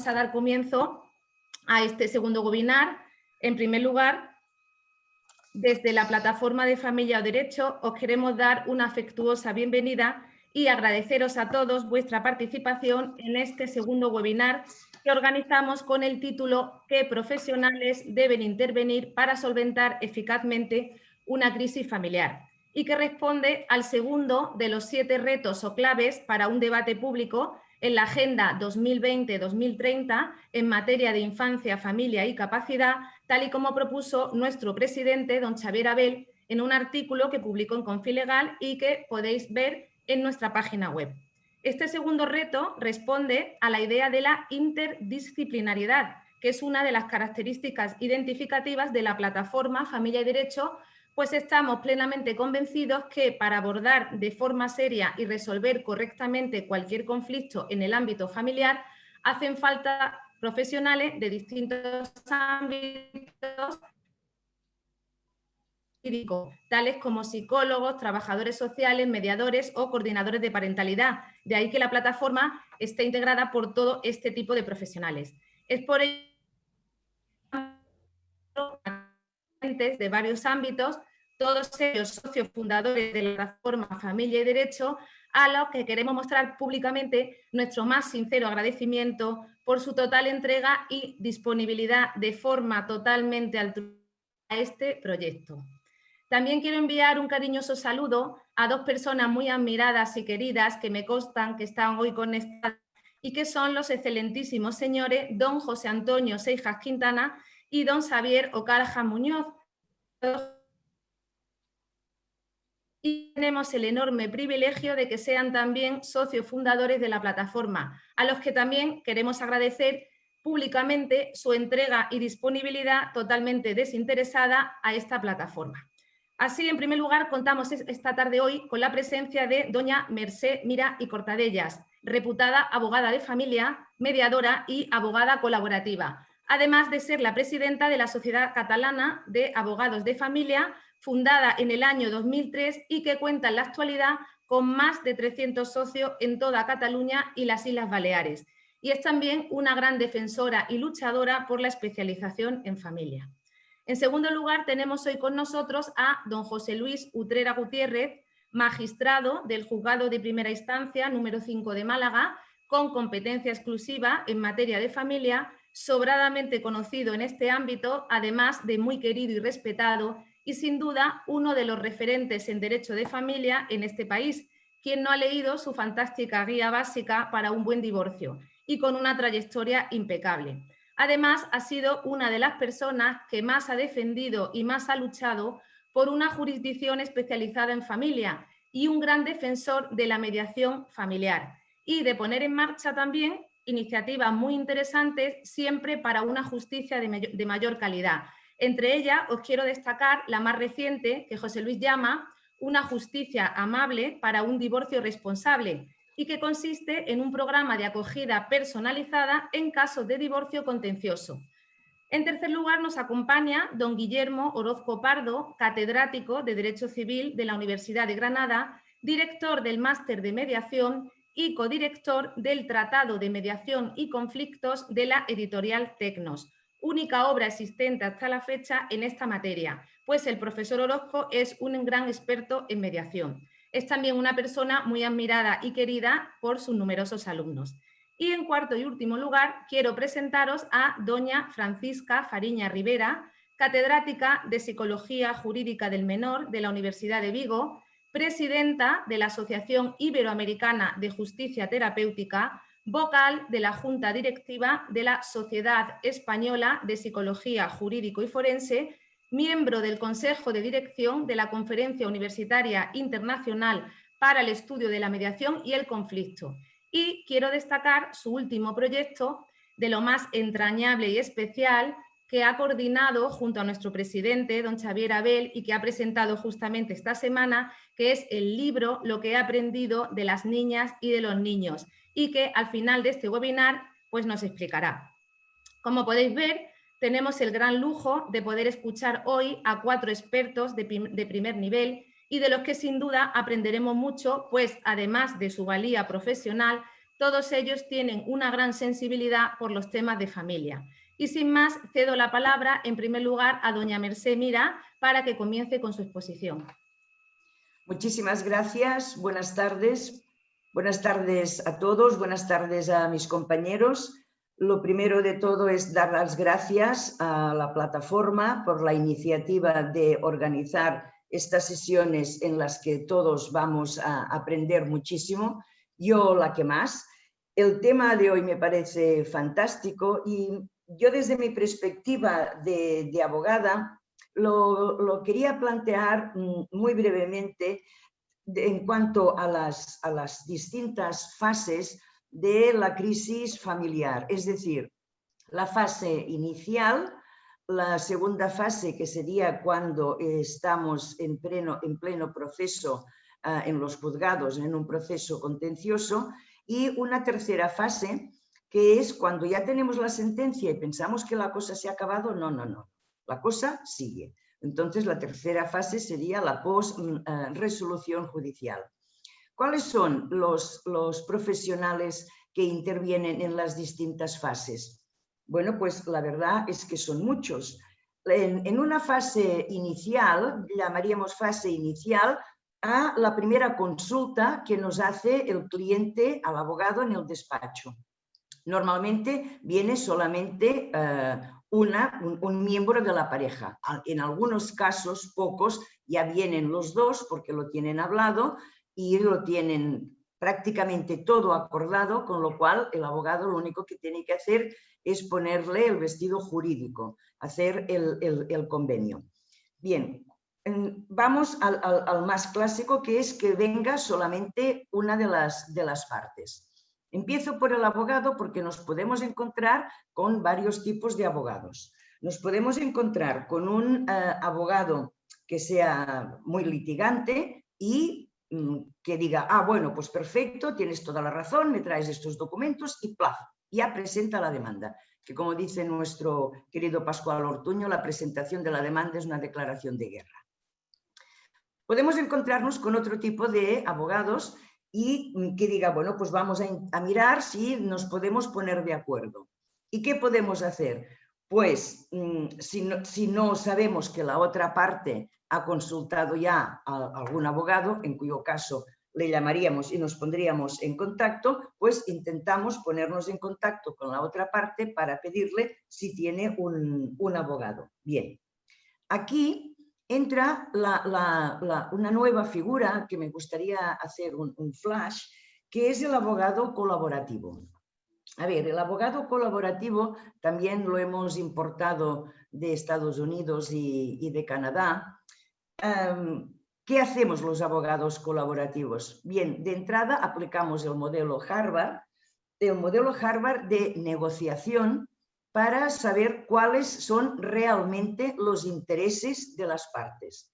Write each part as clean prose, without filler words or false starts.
vamos a dar comienzo a este segundo webinar. En primer lugar, desde la plataforma de Familia o Derecho os queremos dar una afectuosa bienvenida y agradeceros a todos vuestra participación en este segundo webinar que organizamos con el título ¿Qué profesionales deben intervenir para solventar eficazmente una crisis familiar? Y que responde al segundo de los 7 retos o claves para un debate público en la Agenda 2020-2030 en materia de infancia, familia y capacidad, tal y como propuso nuestro presidente, don Xavier Abel, en un artículo que publicó en Confilegal y que podéis ver en nuestra página web. Este segundo reto responde a la idea de la interdisciplinariedad, que es una de las características identificativas de la plataforma Familia y Derecho, pues estamos plenamente convencidos que para abordar de forma seria y resolver correctamente cualquier conflicto en el ámbito familiar, hacen falta profesionales de distintos ámbitos, tales como psicólogos, trabajadores sociales, mediadores o coordinadores de parentalidad. De ahí que la plataforma esté integrada por todo este tipo de profesionales. Es por ello de varios ámbitos, todos ellos socios fundadores de la plataforma Familia y Derecho, a los que queremos mostrar públicamente nuestro más sincero agradecimiento por su total entrega y disponibilidad de forma totalmente altruista a este proyecto. También quiero enviar un cariñoso saludo a 2 personas muy admiradas y queridas que me constan que están hoy conectadas y que son los excelentísimos señores don José Antonio Seijas Quintana y don Xavier Ocarja Muñoz. Y tenemos el enorme privilegio de que sean también socios fundadores de la plataforma, a los que también queremos agradecer públicamente su entrega y disponibilidad totalmente desinteresada a esta plataforma. Así, en primer lugar, contamos esta tarde hoy con la presencia de doña Mercé Mira y Cortadellas, reputada abogada de familia, mediadora y abogada colaborativa, además de ser la presidenta de la Sociedad Catalana de Abogados de Familia, fundada en el año 2003 y que cuenta en la actualidad con más de 300 socios en toda Cataluña y las Islas Baleares. Y es también una gran defensora y luchadora por la especialización en familia. En segundo lugar, tenemos hoy con nosotros a don José Luis Utrera Gutiérrez, magistrado del Juzgado de Primera Instancia número 5 de Málaga, con competencia exclusiva en materia de familia, sobradamente conocido en este ámbito, además de muy querido y respetado, y sin duda uno de los referentes en derecho de familia en este país, quien no ha leído su fantástica guía básica para un buen divorcio, y con una trayectoria impecable. Además, ha sido una de las personas que más ha defendido y más ha luchado por una jurisdicción especializada en familia y un gran defensor de la mediación familiar y de poner en marcha también iniciativas muy interesantes siempre para una justicia de mayor calidad. Entre ellas os quiero destacar la más reciente que José Luis llama una justicia amable para un divorcio responsable, y que consiste en un programa de acogida personalizada en casos de divorcio contencioso. En tercer lugar, nos acompaña don Guillermo Orozco Pardo, catedrático de Derecho Civil de la Universidad de Granada, director del Máster de Mediación y codirector del Tratado de Mediación y Conflictos de la editorial Tecnos, única obra existente hasta la fecha en esta materia, pues el profesor Orozco es un gran experto en mediación. Es también una persona muy admirada y querida por sus numerosos alumnos. Y en cuarto y último lugar, quiero presentaros a doña Francisca Fariña Rivera, catedrática de Psicología Jurídica del Menor de la Universidad de Vigo, presidenta de la Asociación Iberoamericana de Justicia Terapéutica, vocal de la Junta Directiva de la Sociedad Española de Psicología Jurídico y Forense, miembro del Consejo de Dirección de la Conferencia Universitaria Internacional para el Estudio de la Mediación y el Conflicto. Y quiero destacar su último proyecto, de lo más entrañable y especial, que ha coordinado junto a nuestro presidente, don Xavier Abel, y que ha presentado justamente esta semana, que es el libro Lo que he aprendido de las niñas y de los niños, y que al final de este webinar pues nos explicará. Como podéis ver, tenemos el gran lujo de poder escuchar hoy a 4 expertos de primer nivel y de los que sin duda aprenderemos mucho, pues además de su valía profesional, Todos ellos tienen una gran sensibilidad por los temas de familia. Y sin más, cedo la palabra en primer lugar a doña Mercé Mira para que comience con su exposición. Muchísimas gracias. Buenas tardes. Buenas tardes a todos. Buenas tardes a mis compañeros. Lo primero de todo es dar las gracias a la plataforma por la iniciativa de organizar estas sesiones en las que todos vamos a aprender muchísimo. Yo la que más. El tema de hoy me parece fantástico y yo desde mi perspectiva de abogada lo quería plantear muy brevemente en cuanto a las distintas fases de la crisis familiar, es decir, la fase inicial, la segunda fase que sería cuando estamos en pleno proceso en los juzgados, en un proceso contencioso, y una tercera fase que es cuando ya tenemos la sentencia y pensamos que la cosa se ha acabado. No, no, no, la cosa sigue. Entonces la tercera fase sería la post-resolución judicial. ¿Cuáles son los profesionales que intervienen en las distintas fases? Bueno, pues la verdad es que son muchos. En una fase inicial, llamaríamos fase inicial, a la primera consulta que nos hace el cliente al abogado en el despacho. Normalmente viene solamente un miembro de la pareja. En algunos casos, pocos, ya vienen los dos porque lo tienen hablado y lo tienen prácticamente todo acordado, con lo cual el abogado lo único que tiene que hacer es ponerle el vestido jurídico, hacer el convenio. Bien, vamos al más clásico, que es que venga solamente una de las partes. Empiezo por el abogado porque nos podemos encontrar con varios tipos de abogados. Nos podemos encontrar con un abogado que sea muy litigante y que diga, bueno, pues perfecto, tienes toda la razón, me traes estos documentos y ¡plaf! Ya presenta la demanda. Que como dice nuestro querido Pascual Ortuño, la presentación de la demanda es una declaración de guerra. Podemos encontrarnos con otro tipo de abogados y que diga, bueno, pues vamos a mirar si nos podemos poner de acuerdo. ¿Y qué podemos hacer? Pues si no sabemos que la otra parte ha consultado ya a algún abogado, en cuyo caso le llamaríamos y nos pondríamos en contacto, pues intentamos ponernos en contacto con la otra parte para pedirle si tiene un abogado. Bien, aquí entra una nueva figura que me gustaría hacer un flash, que es el abogado colaborativo. A ver, el abogado colaborativo también lo hemos importado de Estados Unidos y de Canadá. ¿Qué hacemos los abogados colaborativos? Bien, de entrada aplicamos el modelo Harvard de negociación para saber cuáles son realmente los intereses de las partes.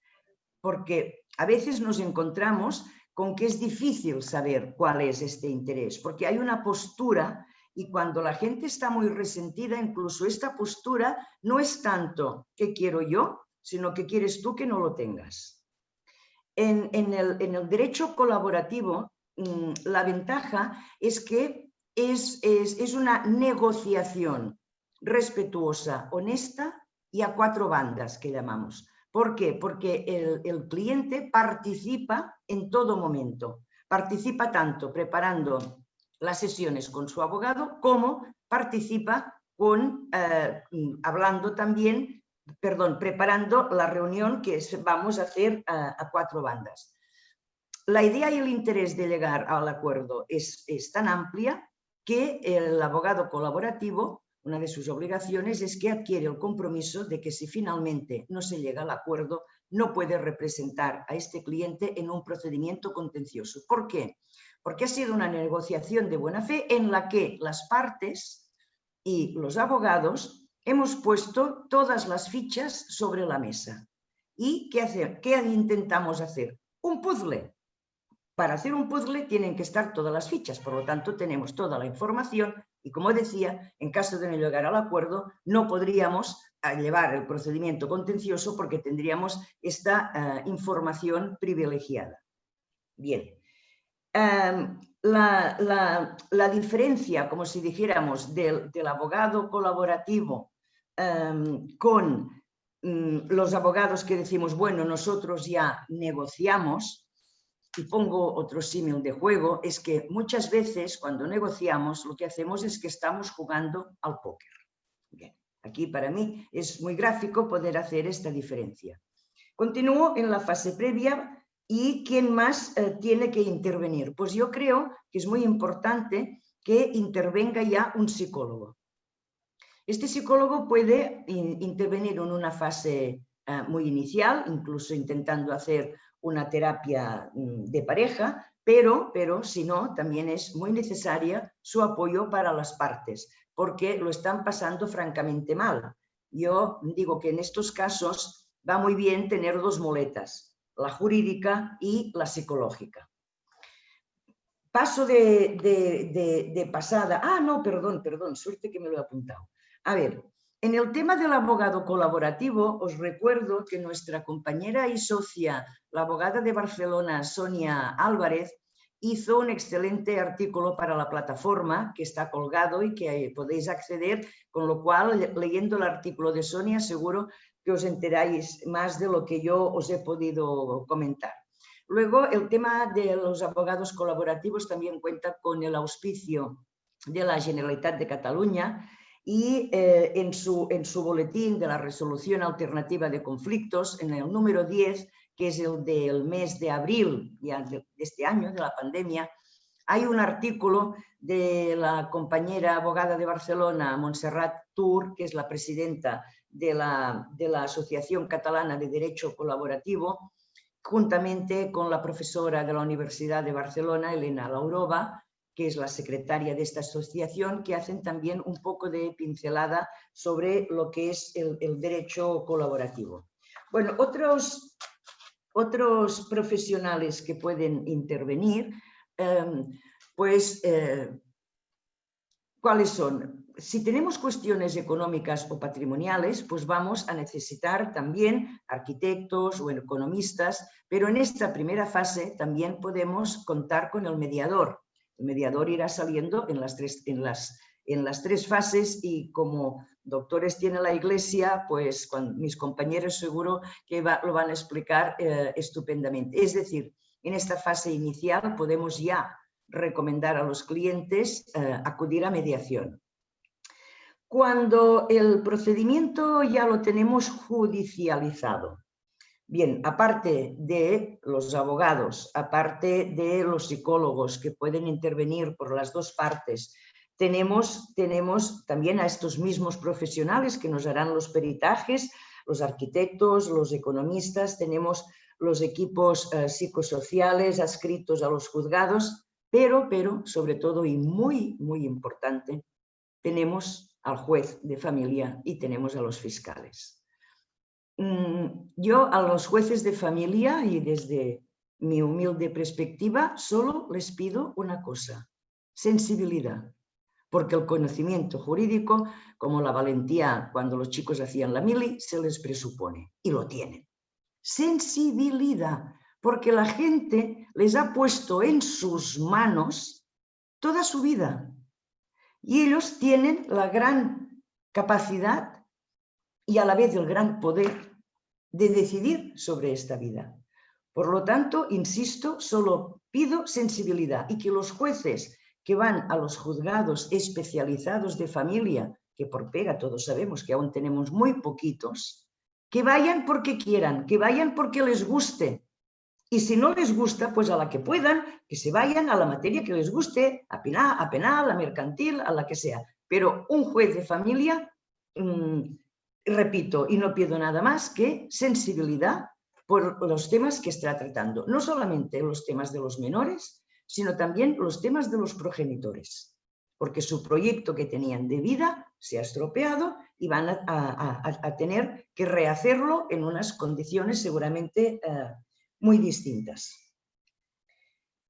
Porque a veces nos encontramos con que es difícil saber cuál es este interés, porque hay una postura y cuando la gente está muy resentida, incluso esta postura no es tanto ¿qué quiero yo?, sino que quieres tú que no lo tengas. En el derecho colaborativo, la ventaja es que es una negociación respetuosa, honesta y a cuatro bandas, que llamamos. ¿Por qué? Porque el cliente participa en todo momento. Participa tanto preparando las sesiones con su abogado como participa preparando la reunión que vamos a hacer a cuatro bandas. La idea y el interés de llegar al acuerdo es tan amplia que el abogado colaborativo, una de sus obligaciones es que adquiere el compromiso de que si finalmente no se llega al acuerdo, no puede representar a este cliente en un procedimiento contencioso. ¿Por qué? Porque ha sido una negociación de buena fe en la que las partes y los abogados hemos puesto todas las fichas sobre la mesa. ¿Y qué intentamos hacer? Un puzzle. Para hacer un puzzle tienen que estar todas las fichas, por lo tanto tenemos toda la información y, como decía, en caso de no llegar al acuerdo no podríamos llevar el procedimiento contencioso porque tendríamos esta información privilegiada. Bien, la diferencia, como si dijéramos, del abogado colaborativo con los abogados que decimos, bueno, nosotros ya negociamos, y pongo otro símil de juego, es que muchas veces cuando negociamos lo que hacemos es que estamos jugando al póker. Bien, aquí para mí es muy gráfico poder hacer esta diferencia. Continúo en la fase previa. ¿Y quién más tiene que intervenir? Pues yo creo que es muy importante que intervenga ya un psicólogo. Este psicólogo puede intervenir en una fase muy inicial, incluso intentando hacer una terapia de pareja, pero si no, también es muy necesaria su apoyo para las partes, porque lo están pasando francamente mal. Yo digo que en estos casos va muy bien tener dos muletas, la jurídica y la psicológica. Paso de pasada. Ah, no, perdón, suerte que me lo he apuntado. A ver, en el tema del abogado colaborativo, os recuerdo que nuestra compañera y socia, la abogada de Barcelona, Sonia Álvarez, hizo un excelente artículo para la plataforma que está colgado y que podéis acceder, con lo cual, leyendo el artículo de Sonia, seguro que os enteráis más de lo que yo os he podido comentar. Luego, el tema de los abogados colaborativos también cuenta con el auspicio de la Generalitat de Cataluña y en su boletín de la resolución alternativa de conflictos, en el número 10, que es el del mes de abril ya de este año, de la pandemia, hay un artículo de la compañera abogada de Barcelona, Montserrat Tur, que es la presidenta de la Asociación Catalana de Derecho Colaborativo, juntamente con la profesora de la Universidad de Barcelona, Elena Laurova, que es la secretaria de esta asociación, que hacen también un poco de pincelada sobre lo que es el derecho colaborativo. Bueno, otros profesionales que pueden intervenir, ¿cuáles son? Si tenemos cuestiones económicas o patrimoniales, pues vamos a necesitar también arquitectos o economistas, pero en esta primera fase también podemos contar con el mediador. El mediador irá saliendo en las tres fases y como doctores tiene la Iglesia, pues mis compañeros seguro que lo van a explicar estupendamente. Es decir, en esta fase inicial podemos ya recomendar a los clientes acudir a mediación. Cuando el procedimiento ya lo tenemos judicializado, bien, aparte de los abogados, aparte de los psicólogos que pueden intervenir por las dos partes, tenemos también a estos mismos profesionales que nos harán los peritajes, los arquitectos, los economistas, tenemos los equipos psicosociales adscritos a los juzgados, pero sobre todo y muy, muy importante, tenemos al juez de familia y tenemos a los fiscales. Yo a los jueces de familia y desde mi humilde perspectiva solo les pido una cosa, sensibilidad, porque el conocimiento jurídico, como la valentía cuando los chicos hacían la mili, se les presupone y lo tienen. Sensibilidad, porque la gente les ha puesto en sus manos toda su vida. Y ellos tienen la gran capacidad y a la vez el gran poder de decidir sobre esta vida. Por lo tanto, insisto, solo pido sensibilidad y que los jueces que van a los juzgados especializados de familia, que por pega todos sabemos que aún tenemos muy poquitos, que vayan porque quieran, que vayan porque les guste. Y si no les gusta, pues a la que puedan, que se vayan a la materia que les guste, a penal, a mercantil, a la que sea. Pero un juez de familia, repito, y no pido nada más que sensibilidad por los temas que está tratando. No solamente los temas de los menores, sino también los temas de los progenitores. Porque su proyecto que tenían de vida se ha estropeado y van a tener que rehacerlo en unas condiciones seguramente muy distintas.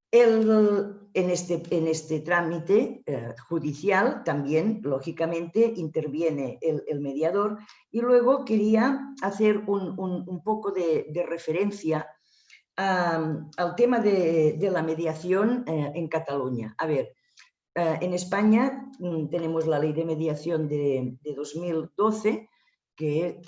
En este trámite judicial también, lógicamente, interviene el mediador y luego quería hacer un poco de referencia al tema de la mediación en Cataluña. A ver, en España tenemos la ley de mediación de 2012, que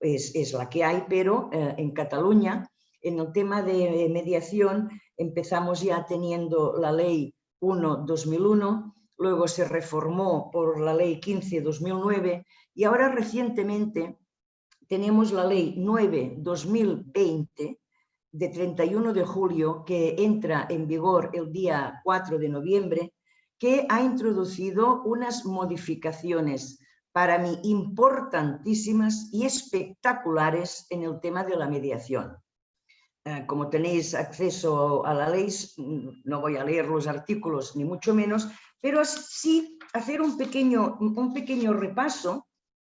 es la que hay, pero en Cataluña, en el tema de mediación, empezamos ya teniendo la ley 1/2001, luego se reformó por la ley 15/2009 y ahora recientemente tenemos la ley 9/2020 de 31 de julio que entra en vigor el día 4 de noviembre, que ha introducido unas modificaciones para mí importantísimas y espectaculares en el tema de la mediación. Como tenéis acceso a la ley, no voy a leer los artículos ni mucho menos, pero sí hacer un pequeño repaso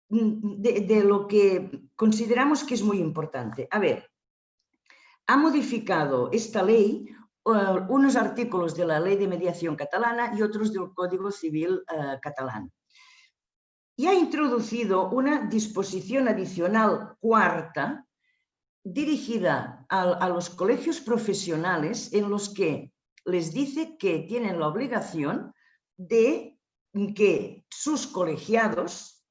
de lo que consideramos que es muy importante. A ver, ha modificado esta ley unos artículos de la Ley de Mediación catalana y otros del Código Civil catalán. Y ha introducido una disposición adicional cuarta dirigida a los colegios profesionales, en los que les dice que tienen la obligación de que sus colegiados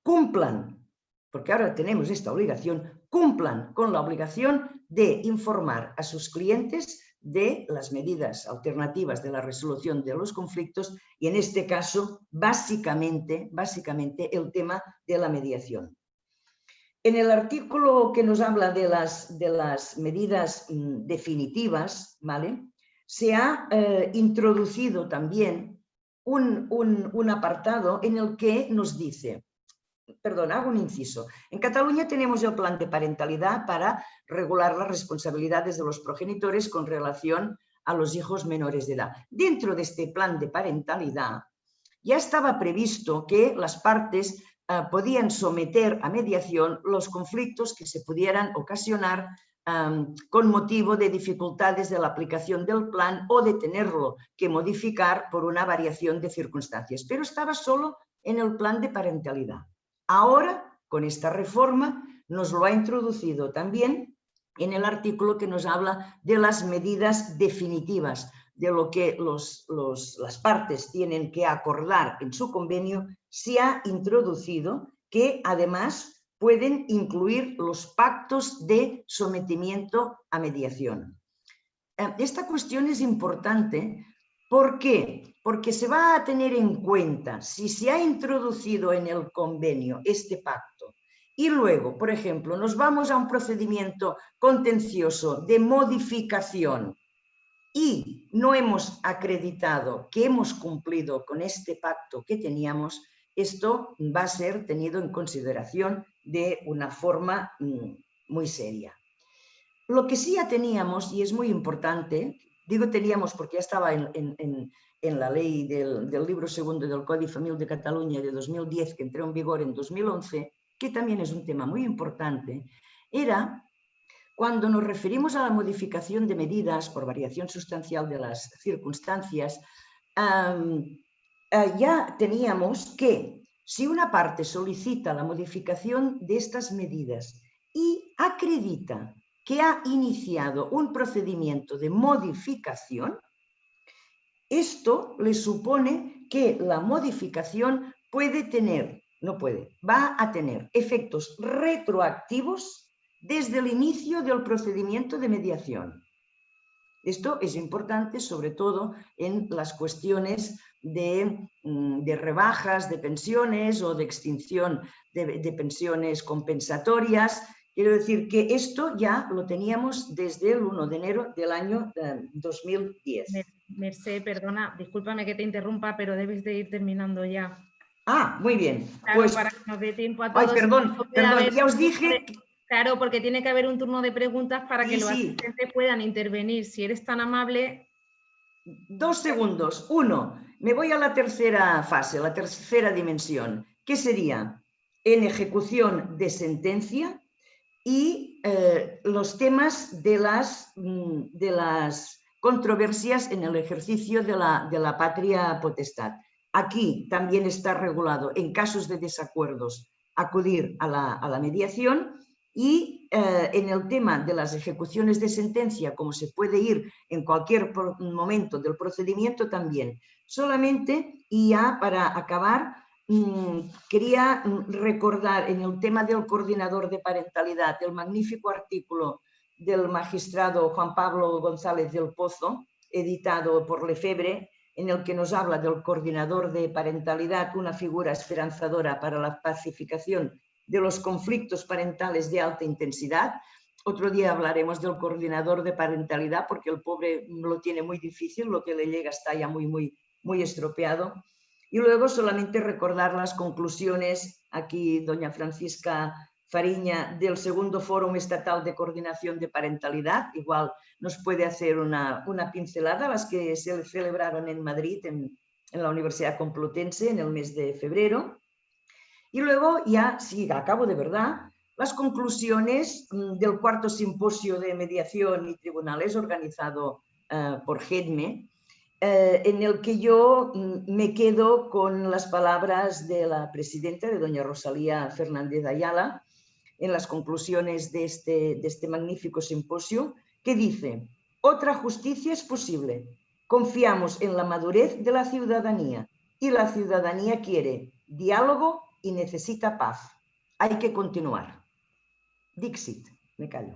cumplan, porque ahora tenemos esta obligación, cumplan con la obligación de informar a sus clientes de las medidas alternativas de la resolución de los conflictos y, en este caso, básicamente el tema de la mediación. En el artículo que nos habla de las medidas definitivas, ¿vale?, se ha introducido también un apartado en el que nos dice, perdón, hago un inciso. En Cataluña tenemos el plan de parentalidad para regular las responsabilidades de los progenitores con relación a los hijos menores de edad. Dentro de este plan de parentalidad ya estaba previsto que las partes podían someter a mediación los conflictos que se pudieran ocasionar con motivo de dificultades de la aplicación del plan o de tenerlo que modificar por una variación de circunstancias, pero estaba solo en el plan de parentalidad. Ahora, con esta reforma, nos lo ha introducido también en el artículo que nos habla de las medidas definitivas, de lo que las partes tienen que acordar en su convenio. Se ha introducido que además pueden incluir los pactos de sometimiento a mediación. Esta cuestión es importante. ¿Por qué? Porque se va a tener en cuenta si se ha introducido en el convenio este pacto y luego, por ejemplo, nos vamos a un procedimiento contencioso de modificación y no hemos acreditado que hemos cumplido con este pacto que teníamos, esto va a ser tenido en consideración de una forma muy seria. Lo que sí ya teníamos, y es muy importante, digo teníamos porque ya estaba en la ley del libro segundo del Codi Civil de Cataluña de 2010, que entró en vigor en 2011, que también es un tema muy importante, era cuando nos referimos a la modificación de medidas por variación sustancial de las circunstancias, ya teníamos que si una parte solicita la modificación de estas medidas y acredita que ha iniciado un procedimiento de modificación, esto le supone que la modificación puede tener, no puede, va a tener efectos retroactivos desde el inicio del procedimiento de mediación. Esto es importante, sobre todo en las cuestiones de rebajas de pensiones o de extinción de pensiones compensatorias. Quiero decir que esto ya lo teníamos desde el 1 de enero del año 2010. Mercè, perdona, discúlpame que te interrumpa, pero debes de ir terminando ya. Ah, muy bien. Claro, pues, para que nos dé tiempo a todos. Ay, perdón, ya os dije... Claro, porque tiene que haber un turno de preguntas para que los asistentes puedan intervenir. Si eres tan amable... 2 segundos. 1, me voy a la tercera fase, la tercera dimensión, que sería en ejecución de sentencia y los temas de las controversias en el ejercicio de la patria potestad. Aquí también está regulado, en casos de desacuerdos, acudir a la mediación y en el tema de las ejecuciones de sentencia, como se puede ir en cualquier momento del procedimiento también. Solamente, y ya para acabar, quería recordar en el tema del coordinador de parentalidad el magnífico artículo del magistrado Juan Pablo González del Pozo, editado por Lefebvre, en el que nos habla del coordinador de parentalidad, una figura esperanzadora para la pacificación de los conflictos parentales de alta intensidad. Otro día hablaremos del coordinador de parentalidad porque el pobre lo tiene muy difícil, lo que le llega está ya muy estropeado. Y luego solamente recordar las conclusiones, aquí doña Francisca Fariña, del segundo Fórum Estatal de Coordinación de Parentalidad, igual nos puede hacer una pincelada, las que se celebraron en Madrid, en la Universidad Complutense, en el mes de febrero. Y luego ya, sí, acabo de verdad, las conclusiones del cuarto simposio de mediación y tribunales organizado por GEDME, en el que yo me quedo con las palabras de la presidenta, de doña Rosalía Fernández Ayala, en las conclusiones de este magnífico simposio, que dice: otra justicia es posible. Confiamos en la madurez de la ciudadanía y la ciudadanía quiere diálogo y necesita paz. Hay que continuar. Dixit, me callo.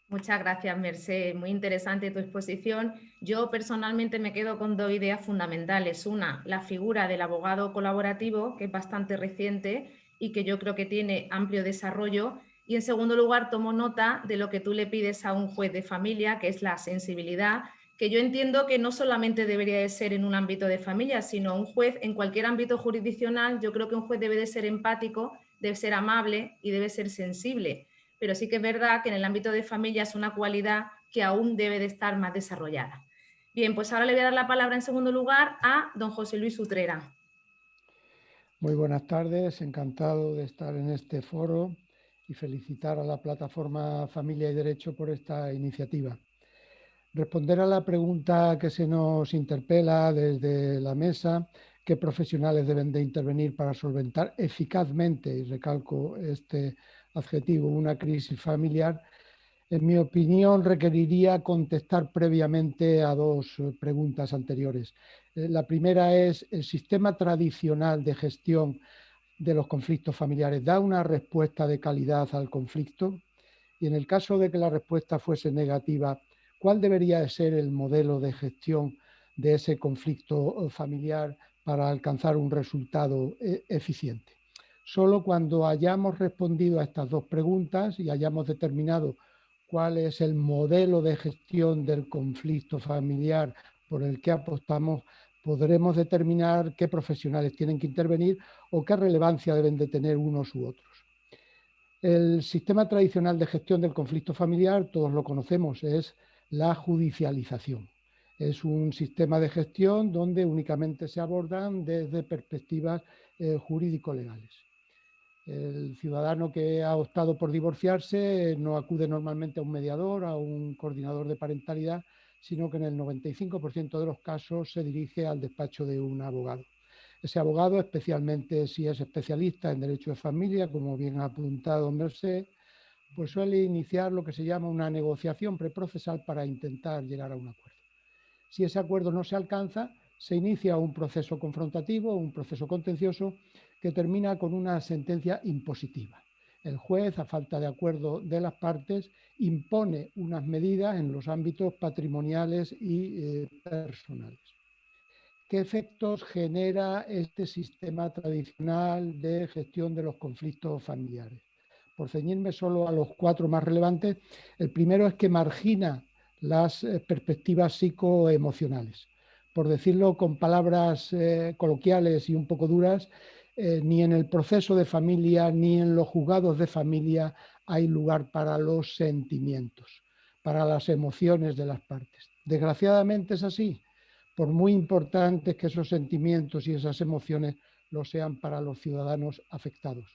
Muchas gracias, Mercé. Muy interesante tu exposición. Yo personalmente me quedo con dos ideas fundamentales. Una, la figura del abogado colaborativo, que es bastante reciente y que yo creo que tiene amplio desarrollo. Y en segundo lugar, tomo nota de lo que tú le pides a un juez de familia, que es la sensibilidad, que yo entiendo que no solamente debería de ser en un ámbito de familia, sino un juez en cualquier ámbito jurisdiccional. Yo creo que un juez debe de ser empático, debe ser amable y debe ser sensible. Pero sí que es verdad que en el ámbito de familia es una cualidad que aún debe de estar más desarrollada. Bien, pues ahora le voy a dar la palabra en segundo lugar a don José Luis Utrera. Muy buenas tardes, encantado de estar en este foro y felicitar a la plataforma Familia y Derecho por esta iniciativa. Responder a la pregunta que se nos interpela desde la mesa, ¿qué profesionales deben de intervenir para solventar eficazmente, y recalco este adjetivo, una crisis familiar? En mi opinión, requeriría contestar previamente a dos preguntas anteriores. La primera es: ¿el sistema tradicional de gestión de los conflictos familiares da una respuesta de calidad al conflicto? Y en el caso de que la respuesta fuese negativa, ¿cuál debería de ser el modelo de gestión de ese conflicto familiar para alcanzar un resultado eficiente? Solo cuando hayamos respondido a estas dos preguntas y hayamos determinado cuál es el modelo de gestión del conflicto familiar por el que apostamos, podremos determinar qué profesionales tienen que intervenir o qué relevancia deben de tener unos u otros. El sistema tradicional de gestión del conflicto familiar, todos lo conocemos, es la judicialización. Es un sistema de gestión donde únicamente se abordan desde perspectivas jurídico-legales. El ciudadano que ha optado por divorciarse no acude normalmente a un mediador, a un coordinador de parentalidad, sino que en el 95% de los casos se dirige al despacho de un abogado. Ese abogado, especialmente si es especialista en derecho de familia, como bien ha apuntado Mercé, pues suele iniciar lo que se llama una negociación preprocesal para intentar llegar a un acuerdo. Si ese acuerdo no se alcanza, se inicia un proceso confrontativo, un proceso contencioso, que termina con una sentencia impositiva. El juez, a falta de acuerdo de las partes, impone unas medidas en los ámbitos patrimoniales y personales. ¿Qué efectos genera este sistema tradicional de gestión de los conflictos familiares? Por ceñirme solo a los cuatro más relevantes, el primero es que margina las perspectivas psicoemocionales. Por decirlo con palabras coloquiales y un poco duras, ni en el proceso de familia ni en los juzgados de familia hay lugar para los sentimientos, para las emociones de las partes. Desgraciadamente es así, por muy importantes que esos sentimientos y esas emociones lo sean para los ciudadanos afectados.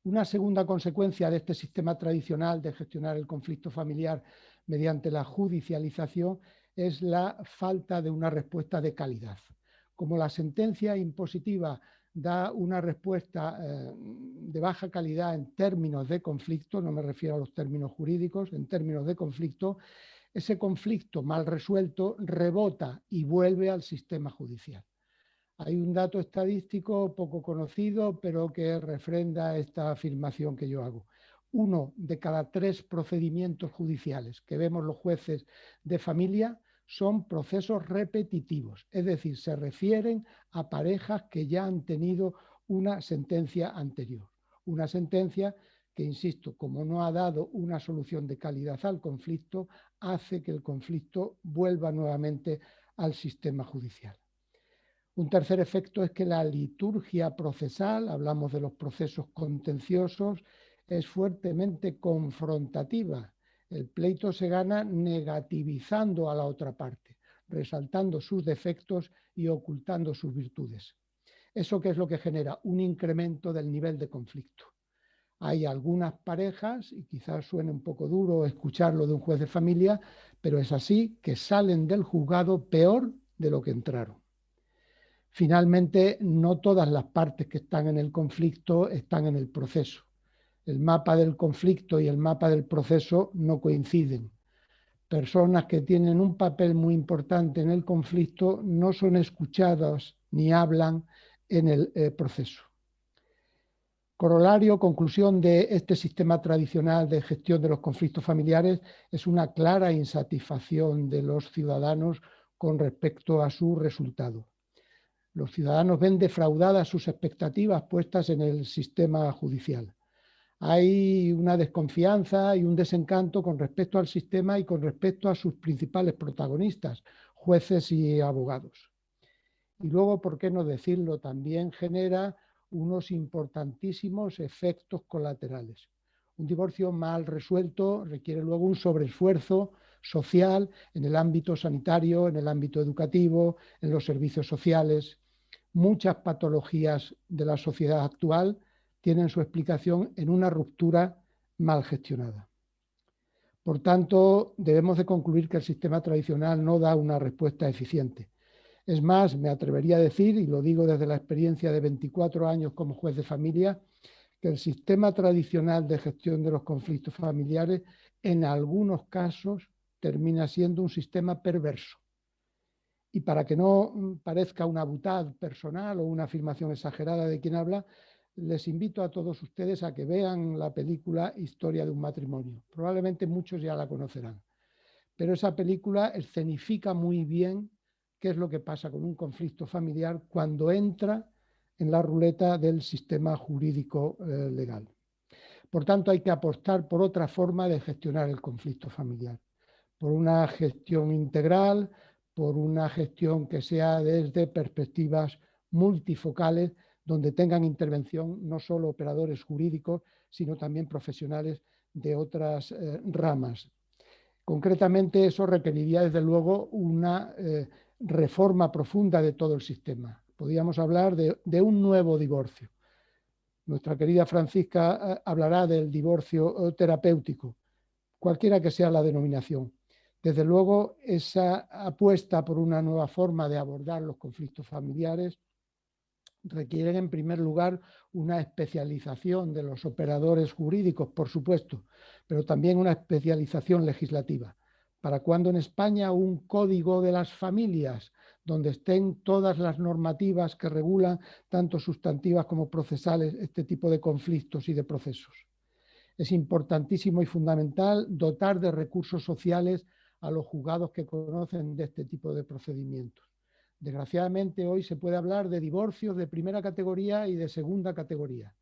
Una segunda consecuencia de este sistema tradicional de gestionar el conflicto familiar mediante la judicialización es la falta de una respuesta de calidad. Como la sentencia impositiva da una respuesta de baja calidad en términos de conflicto, no me refiero a los términos jurídicos, en términos de conflicto, ese conflicto mal resuelto rebota y vuelve al sistema judicial. Hay un dato estadístico poco conocido, pero que refrenda esta afirmación que yo hago. 1 de cada 3 procedimientos judiciales que vemos los jueces de familia son procesos repetitivos, es decir, se refieren a parejas que ya han tenido una sentencia anterior. Una sentencia que, insisto, como no ha dado una solución de calidad al conflicto, hace que el conflicto vuelva nuevamente al sistema judicial. Un tercer efecto es que la liturgia procesal, hablamos de los procesos contenciosos, es fuertemente confrontativa. El pleito se gana negativizando a la otra parte, resaltando sus defectos y ocultando sus virtudes. ¿Eso qué es lo que genera? Un incremento del nivel de conflicto. Hay algunas parejas, y quizás suene un poco duro escucharlo de un juez de familia, pero es así, que salen del juzgado peor de lo que entraron. Finalmente, no todas las partes que están en el conflicto están en el proceso. El mapa del conflicto y el mapa del proceso no coinciden. Personas que tienen un papel muy importante en el conflicto no son escuchadas ni hablan en el proceso. Corolario, conclusión de este sistema tradicional de gestión de los conflictos familiares es una clara insatisfacción de los ciudadanos con respecto a su resultado. Los ciudadanos ven defraudadas sus expectativas puestas en el sistema judicial. Hay una desconfianza y un desencanto con respecto al sistema y con respecto a sus principales protagonistas, jueces y abogados. Y luego, ¿por qué no decirlo? También genera unos importantísimos efectos colaterales. Un divorcio mal resuelto requiere luego un sobreesfuerzo social en el ámbito sanitario, en el ámbito educativo, en los servicios sociales. Muchas patologías de la sociedad actual tienen su explicación en una ruptura mal gestionada. Por tanto, debemos de concluir que el sistema tradicional no da una respuesta eficiente. Es más, me atrevería a decir, y lo digo desde la experiencia de 24 años como juez de familia, que el sistema tradicional de gestión de los conflictos familiares en algunos casos termina siendo un sistema perverso. Y para que no parezca una butad personal o una afirmación exagerada de quien habla, les invito a todos ustedes a que vean la película Historia de un matrimonio. Probablemente muchos ya la conocerán. Pero esa película escenifica muy bien qué es lo que pasa con un conflicto familiar cuando entra en la ruleta del sistema jurídico legal. Por tanto, hay que apostar por otra forma de gestionar el conflicto familiar, por una gestión integral, por una gestión que sea desde perspectivas multifocales, donde tengan intervención no solo operadores jurídicos, sino también profesionales de otras ramas. Concretamente, eso requeriría, desde luego, una reforma profunda de todo el sistema. Podríamos hablar de un nuevo divorcio. Nuestra querida Francisca hablará del divorcio terapéutico, cualquiera que sea la denominación. Desde luego, esa apuesta por una nueva forma de abordar los conflictos familiares requieren, en primer lugar, una especialización de los operadores jurídicos, por supuesto, pero también una especialización legislativa. Para cuando en España un código de las familias, donde estén todas las normativas que regulan, tanto sustantivas como procesales, este tipo de conflictos y de procesos. Es importantísimo y fundamental dotar de recursos sociales a los juzgados que conocen de este tipo de procedimientos. Desgraciadamente, hoy se puede hablar de divorcios de primera categoría y de segunda categoría.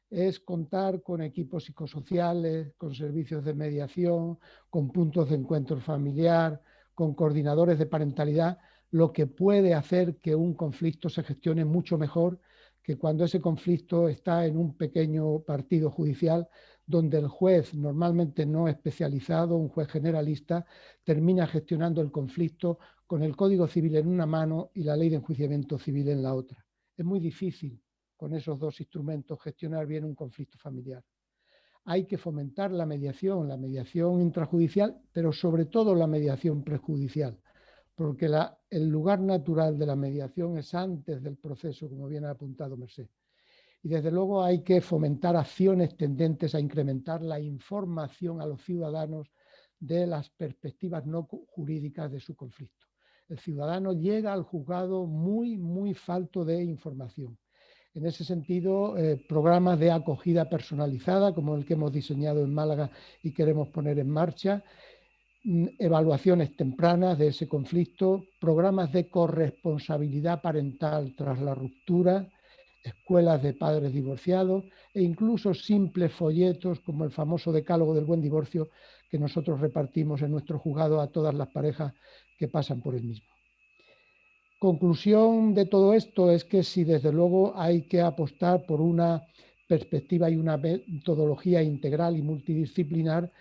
Es contar con equipos psicosociales, con servicios de mediación, con puntos de encuentro familiar, con coordinadores de parentalidad, lo que puede hacer que un conflicto se gestione mucho mejor que cuando ese conflicto está en un pequeño partido judicial donde el juez, normalmente no especializado, un juez generalista, termina gestionando el conflicto con el Código Civil en una mano y la Ley de Enjuiciamiento Civil en la otra. Es muy difícil con esos dos instrumentos gestionar bien un conflicto familiar. Hay que fomentar la mediación intrajudicial, pero sobre todo la mediación prejudicial, porque el lugar natural de la mediación es antes del proceso, como bien ha apuntado Mercé. Y desde luego hay que fomentar acciones tendentes a incrementar la información a los ciudadanos de las perspectivas no jurídicas de su conflicto. El ciudadano llega al juzgado muy falto de información. En ese sentido, programas de acogida personalizada, como el que hemos diseñado en Málaga y queremos poner en marcha, evaluaciones tempranas de ese conflicto, programas de corresponsabilidad parental tras la ruptura, escuelas de padres divorciados e incluso simples folletos como el famoso decálogo del buen divorcio que nosotros repartimos en nuestro juzgado a todas las parejas que pasan por el mismo. Conclusión de todo esto es que si desde luego hay que apostar por una perspectiva y una metodología integral y multidisciplinar,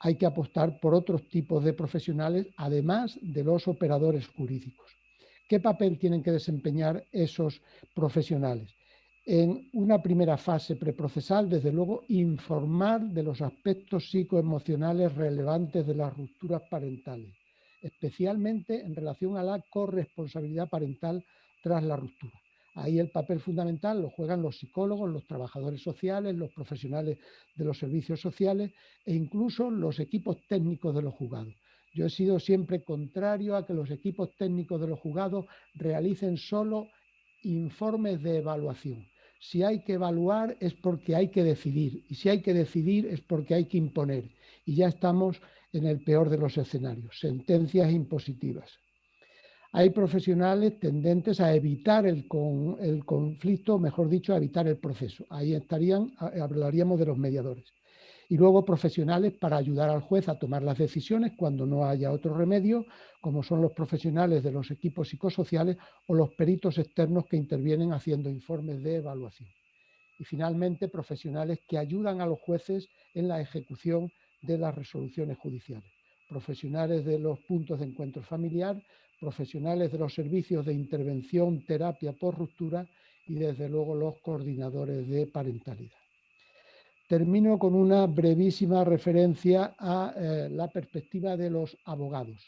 hay que apostar por otros tipos de profesionales, además de los operadores jurídicos. ¿Qué papel tienen que desempeñar esos profesionales? En una primera fase preprocesal, desde luego, informar de los aspectos psicoemocionales relevantes de las rupturas parentales, especialmente en relación a la corresponsabilidad parental tras la ruptura. Ahí el papel fundamental lo juegan los psicólogos, los trabajadores sociales, los profesionales de los servicios sociales e incluso los equipos técnicos de los juzgados. Yo he sido siempre contrario a que los equipos técnicos de los juzgados realicen solo informes de evaluación. Si hay que evaluar es porque hay que decidir, y si hay que decidir es porque hay que imponer. Y ya estamos en el peor de los escenarios, sentencias impositivas. Hay profesionales tendentes a evitar el conflicto, mejor dicho, a evitar el proceso. Ahí hablaríamos de los mediadores. Y luego profesionales para ayudar al juez a tomar las decisiones cuando no haya otro remedio, como son los profesionales de los equipos psicosociales o los peritos externos que intervienen haciendo informes de evaluación. Y finalmente, profesionales que ayudan a los jueces en la ejecución de las resoluciones judiciales. Profesionales de los puntos de encuentro familiar, profesionales de los servicios de intervención, terapia por ruptura y desde luego los coordinadores de parentalidad. Termino con una brevísima referencia a la perspectiva de los abogados.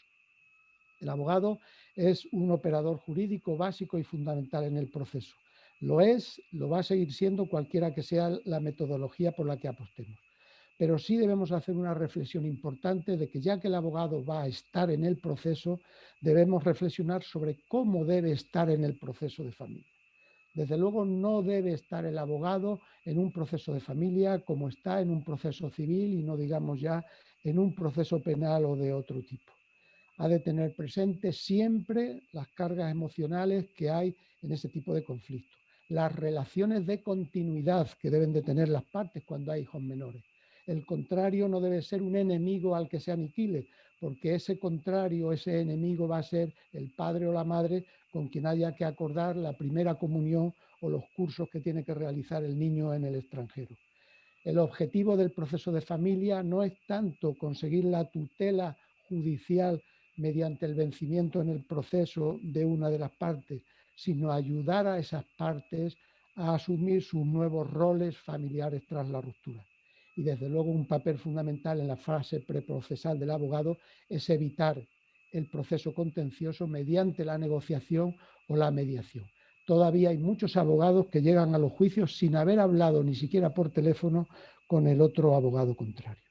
El abogado es un operador jurídico básico y fundamental en el proceso. Lo es, lo va a seguir siendo cualquiera que sea la metodología por la que apostemos. Pero sí debemos hacer una reflexión importante de que ya que el abogado va a estar en el proceso, debemos reflexionar sobre cómo debe estar en el proceso de familia. Desde luego no debe estar el abogado en un proceso de familia como está en un proceso civil y no digamos ya en un proceso penal o de otro tipo. Ha de tener presente siempre las cargas emocionales que hay en ese tipo de conflictos, las relaciones de continuidad que deben de tener las partes cuando hay hijos menores. El contrario no debe ser un enemigo al que se aniquile, porque ese contrario, ese enemigo va a ser el padre o la madre con quien haya que acordar la primera comunión o los cursos que tiene que realizar el niño en el extranjero. El objetivo del proceso de familia no es tanto conseguir la tutela judicial mediante el vencimiento en el proceso de una de las partes, sino ayudar a esas partes a asumir sus nuevos roles familiares tras la ruptura. Y desde luego un papel fundamental en la fase preprocesal del abogado es evitar el proceso contencioso mediante la negociación o la mediación. Todavía hay muchos abogados que llegan a los juicios sin haber hablado ni siquiera por teléfono con el otro abogado contrario.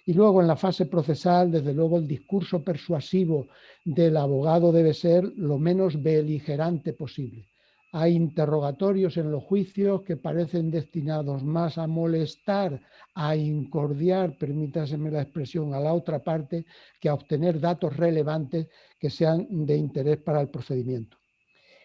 Y luego en la fase procesal, desde luego el discurso persuasivo del abogado debe ser lo menos beligerante posible. Hay interrogatorios en los juicios que parecen destinados más a molestar, a incordiar, permítaseme la expresión, a la otra parte, que a obtener datos relevantes que sean de interés para el procedimiento.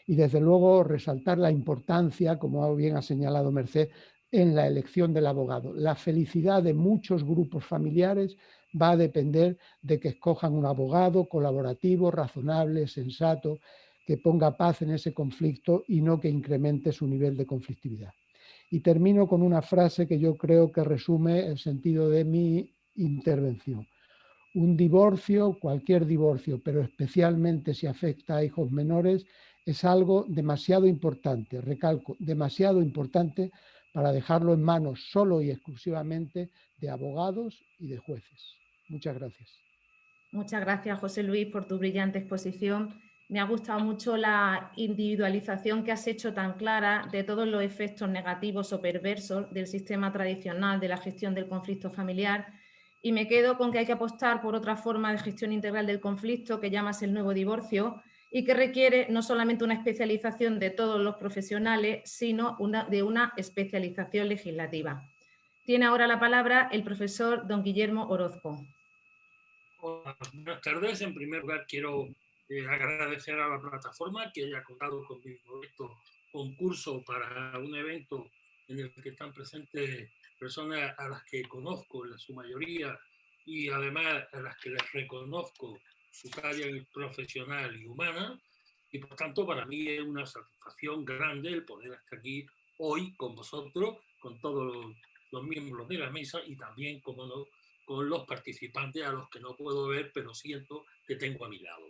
Y desde luego resaltar la importancia, como bien ha señalado Mercé, en la elección del abogado. La felicidad de muchos grupos familiares va a depender de que escojan un abogado colaborativo, razonable, sensato, que ponga paz en ese conflicto y no que incremente su nivel de conflictividad. Y termino con una frase que yo creo que resume el sentido de mi intervención. Un divorcio, cualquier divorcio, pero especialmente si afecta a hijos menores, es algo demasiado importante, recalco, demasiado importante para dejarlo en manos solo y exclusivamente de abogados y de jueces. Muchas gracias. Muchas gracias, José Luis, por tu brillante exposición. Me ha gustado mucho la individualización que has hecho tan clara de todos los efectos negativos o perversos del sistema tradicional de la gestión del conflicto familiar, y me quedo con que hay que apostar por otra forma de gestión integral del conflicto que llamas el nuevo divorcio y que requiere no solamente una especialización de todos los profesionales, sino de una especialización legislativa. Tiene ahora la palabra el profesor don Guillermo Orozco. Hola, buenas tardes. En primer lugar, quiero agradecer a la plataforma que haya contado conmigo este concurso para un evento en el que están presentes personas a las que conozco en su mayoría y además a las que les reconozco su talla profesional y humana. Y por tanto, para mí es una satisfacción grande el poder estar aquí hoy con vosotros, con todos los miembros de la mesa y también, como no, con los participantes a los que no puedo ver, pero siento que tengo a mi lado.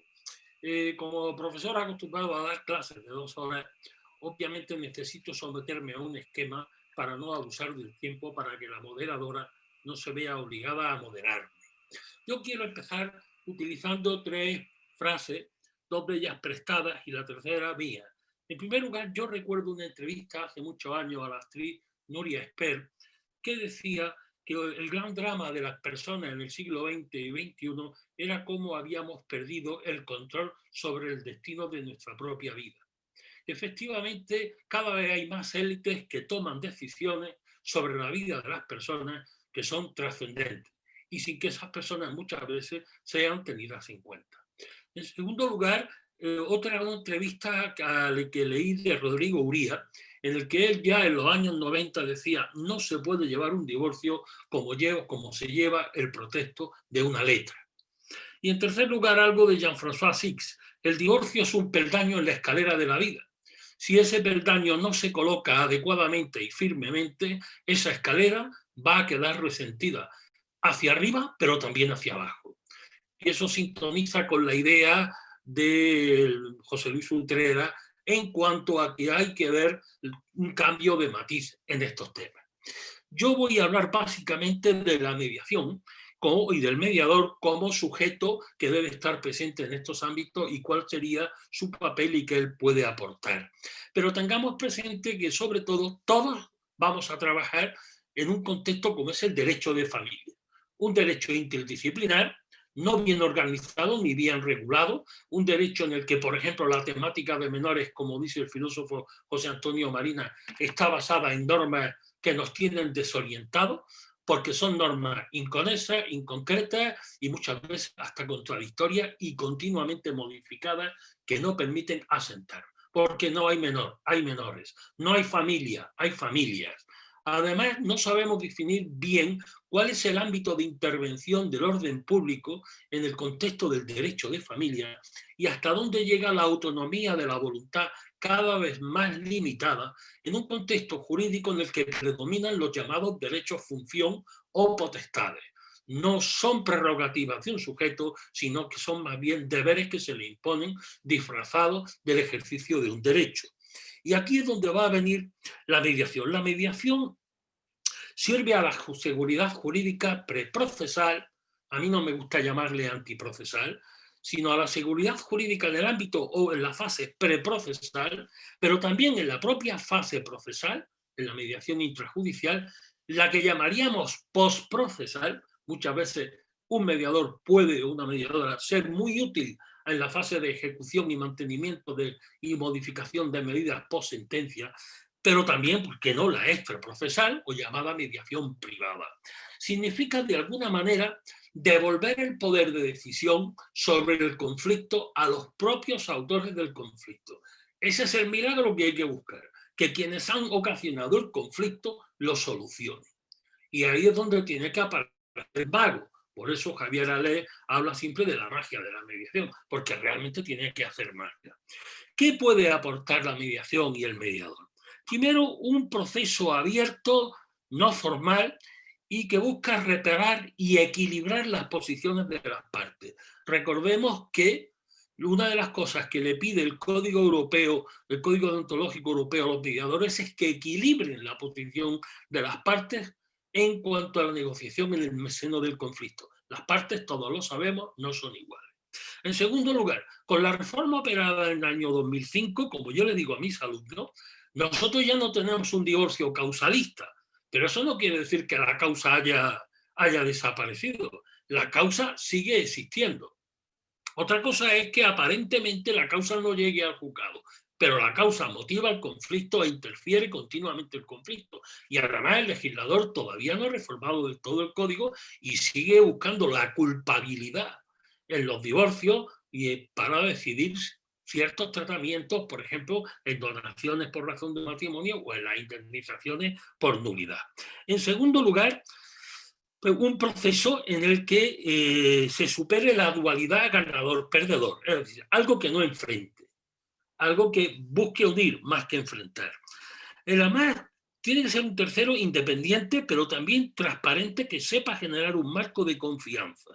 Como profesor acostumbrado a dar clases de 2 horas, obviamente necesito someterme a un esquema para no abusar del tiempo, para que la moderadora no se vea obligada a moderarme. Yo quiero empezar utilizando 3 frases, 2 de ellas prestadas y la tercera mía. En primer lugar, yo recuerdo una entrevista hace muchos años a la actriz Nuria Espert, que decía que el gran drama de las personas en el siglo XX y XXI era cómo habíamos perdido el control sobre el destino de nuestra propia vida. Efectivamente, cada vez hay más élites que toman decisiones sobre la vida de las personas que son trascendentes y sin que esas personas muchas veces sean tenidas en cuenta. En segundo lugar, otra entrevista que leí de Rodrigo Uría, en el que él ya en los años 90 decía: no se puede llevar un divorcio como se lleva el protesto de una letra. Y en tercer lugar, algo de Jean-François Six: el divorcio es un peldaño en la escalera de la vida. Si ese peldaño no se coloca adecuadamente y firmemente, esa escalera va a quedar resentida hacia arriba, pero también hacia abajo. Y eso sintoniza con la idea de José Luis Utrera en cuanto a que hay que ver un cambio de matiz en estos temas. Yo voy a hablar básicamente de la mediación y del mediador como sujeto que debe estar presente en estos ámbitos y cuál sería su papel y qué él puede aportar. Pero tengamos presente que sobre todo todos vamos a trabajar en un contexto como es el derecho de familia, un derecho interdisciplinar, no bien organizado ni bien regulado, un derecho en el que, por ejemplo, la temática de menores, como dice el filósofo José Antonio Marina, está basada en normas que nos tienen desorientados, porque son normas inconexas, inconcretas y muchas veces hasta contradictorias y continuamente modificadas que no permiten asentar. Porque no hay menor, hay menores. No hay familia, hay familias. Además, no sabemos definir bien cuál es el ámbito de intervención del orden público en el contexto del derecho de familia y hasta dónde llega la autonomía de la voluntad cada vez más limitada en un contexto jurídico en el que predominan los llamados derechos función o potestades. No son prerrogativas de un sujeto, sino que son más bien deberes que se le imponen disfrazados del ejercicio de un derecho. Y aquí es donde va a venir la mediación. La mediación sirve a la seguridad jurídica preprocesal, a mí no me gusta llamarle antiprocesal, sino a la seguridad jurídica en el ámbito o en la fase preprocesal, pero también en la propia fase procesal, en la mediación intrajudicial, la que llamaríamos postprocesal. Muchas veces un mediador puede o una mediadora ser muy útil en la fase de ejecución y mantenimiento y modificación de medidas post sentencia, pero también, ¿por qué no?, la extraprocesal o llamada mediación privada. Significa, de alguna manera, devolver el poder de decisión sobre el conflicto a los propios autores del conflicto. Ese es el milagro que hay que buscar, que quienes han ocasionado el conflicto lo solucionen. Y ahí es donde tiene que aparecer el mago. Por eso Javier Ale habla siempre de la magia de la mediación, porque realmente tiene que hacer magia. ¿Qué puede aportar la mediación y el mediador? Primero, un proceso abierto, no formal, y que busca reparar y equilibrar las posiciones de las partes. Recordemos que una de las cosas que le pide el Código Europeo, el Código Deontológico Europeo a los mediadores es que equilibren la posición de las partes en cuanto a la negociación en el seno del conflicto. Las partes, todos lo sabemos, no son iguales. En segundo lugar, con la reforma operada en el año 2005, como yo le digo a mis alumnos, nosotros ya no tenemos un divorcio causalista, pero eso no quiere decir que la causa haya desaparecido. La causa sigue existiendo. Otra cosa es que aparentemente la causa no llegue al juzgado, pero la causa motiva el conflicto e interfiere continuamente el conflicto. Y además el legislador todavía no ha reformado del todo el código y sigue buscando la culpabilidad en los divorcios y para decidir ciertos tratamientos, por ejemplo, en donaciones por razón de matrimonio o en las indemnizaciones por nulidad. En segundo lugar, un proceso en el que se supere la dualidad ganador-perdedor, es decir, algo que no enfrente, algo que busque unir más que enfrentar. Además, tiene que ser un tercero independiente, pero también transparente, que sepa generar un marco de confianza.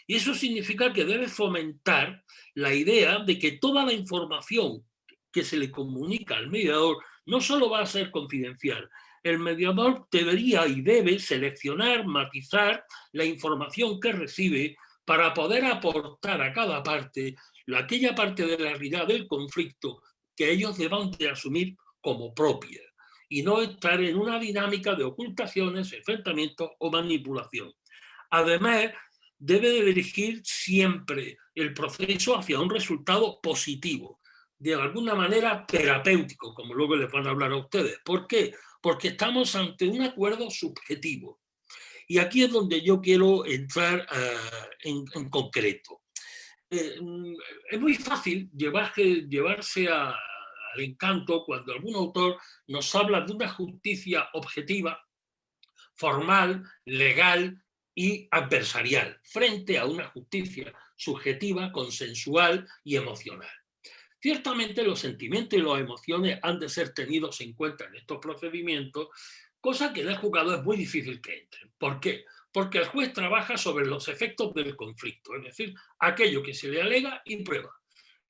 Y eso significa que debe fomentar la idea de que toda la información que se le comunica al mediador no solo va a ser confidencial. El mediador debería y debe seleccionar, matizar la información que recibe para poder aportar a cada parte aquella parte de la realidad del conflicto que ellos deban de asumir como propia y no estar en una dinámica de ocultaciones, enfrentamientos o manipulación. Además, debe de dirigir siempre el proceso hacia un resultado positivo, de alguna manera terapéutico, como luego les van a hablar a ustedes. ¿Por qué? Porque estamos ante un acuerdo subjetivo. Y aquí es donde yo quiero entrar en concreto. Es muy fácil llevarse al encanto cuando algún autor nos habla de una justicia objetiva, formal, legal y adversarial, frente a una justicia subjetiva, consensual y emocional. Ciertamente los sentimientos y las emociones han de ser tenidos en cuenta en estos procedimientos, cosa que en el juzgado es muy difícil que entren. ¿Por qué? Porque el juez trabaja sobre los efectos del conflicto, es decir, aquello que se le alega y prueba.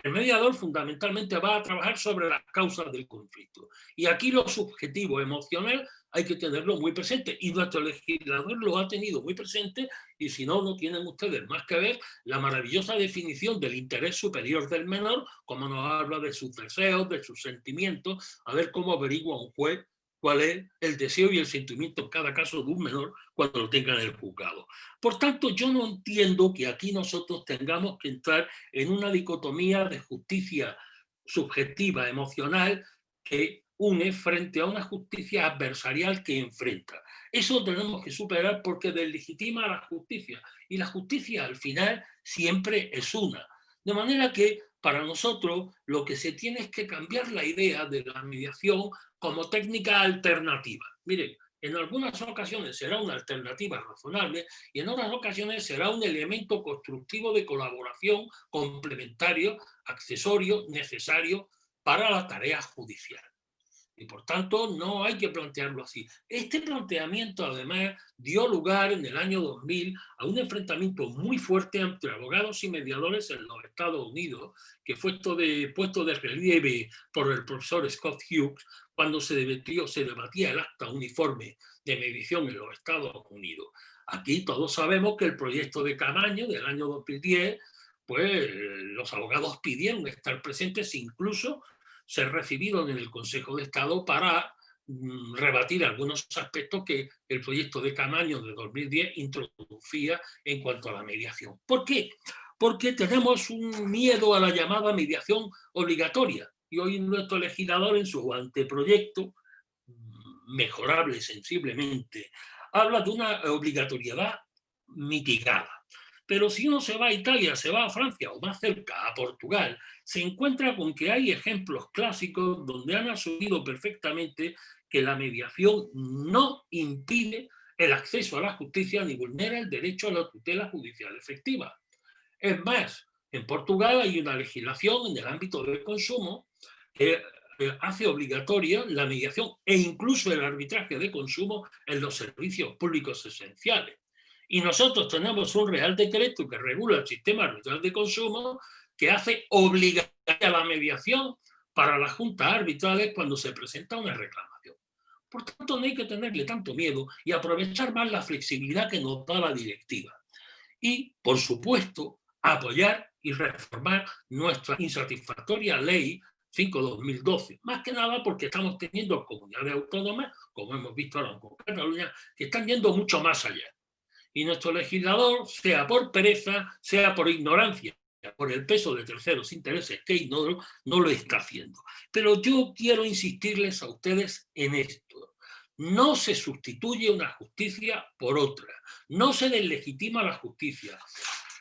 El mediador fundamentalmente va a trabajar sobre las causas del conflicto. Y aquí lo subjetivo emocional hay que tenerlo muy presente. Y nuestro legislador lo ha tenido muy presente, y si no, no tienen ustedes más que ver la maravillosa definición del interés superior del menor, como nos habla de sus deseos, de sus sentimientos, a ver cómo averigua un juez cuál es el deseo y el sentimiento en cada caso de un menor cuando lo tenga en el juzgado. Por tanto, yo no entiendo que aquí nosotros tengamos que entrar en una dicotomía de justicia subjetiva, emocional, que une frente a una justicia adversarial que enfrenta. Eso lo tenemos que superar porque deslegitima la justicia. Y la justicia al final siempre es una. De manera que para nosotros lo que se tiene es que cambiar la idea de la mediación como técnica alternativa. Miren, en algunas ocasiones será una alternativa razonable y en otras ocasiones será un elemento constructivo de colaboración complementario, accesorio, necesario para la tarea judicial. Y por tanto no hay que plantearlo así. Este planteamiento además dio lugar en el año 2000 a un enfrentamiento muy fuerte entre abogados y mediadores en los Estados Unidos, que fue puesto de relieve por el profesor Scott Hughes cuando se debatía el acta uniforme de mediación en los Estados Unidos. Aquí todos sabemos que el proyecto de Camaño del año 2010, pues los abogados pidieron estar presentes, incluso ser recibidos en el Consejo de Estado para rebatir algunos aspectos que el proyecto de Camaño de 2010 introducía en cuanto a la mediación. ¿Por qué? Porque tenemos un miedo a la llamada mediación obligatoria. Y hoy nuestro legislador en su anteproyecto, mejorable sensiblemente, habla de una obligatoriedad mitigada. Pero si uno se va a Italia, se va a Francia o más cerca, a Portugal, se encuentra con que hay ejemplos clásicos donde han asumido perfectamente que la mediación no impide el acceso a la justicia ni vulnera el derecho a la tutela judicial efectiva. Es más, en Portugal hay una legislación en el ámbito del consumo que hace obligatoria la mediación e incluso el arbitraje de consumo en los servicios públicos esenciales. Y nosotros tenemos un Real Decreto que regula el sistema arbitral de consumo que hace obligatoria la mediación para las juntas arbitrales cuando se presenta una reclamación. Por tanto, no hay que tenerle tanto miedo y aprovechar más la flexibilidad que nos da la directiva. y, por supuesto, apoyar y reformar nuestra insatisfactoria ley 5/2012, más que nada porque estamos teniendo comunidades autónomas, como hemos visto ahora con Cataluña, que están yendo mucho más allá. Y nuestro legislador, sea por pereza, sea por ignorancia, por el peso de terceros intereses que ignoro, no lo está haciendo. Pero yo quiero insistirles a ustedes en esto. No se sustituye una justicia por otra. No se deslegitima la justicia.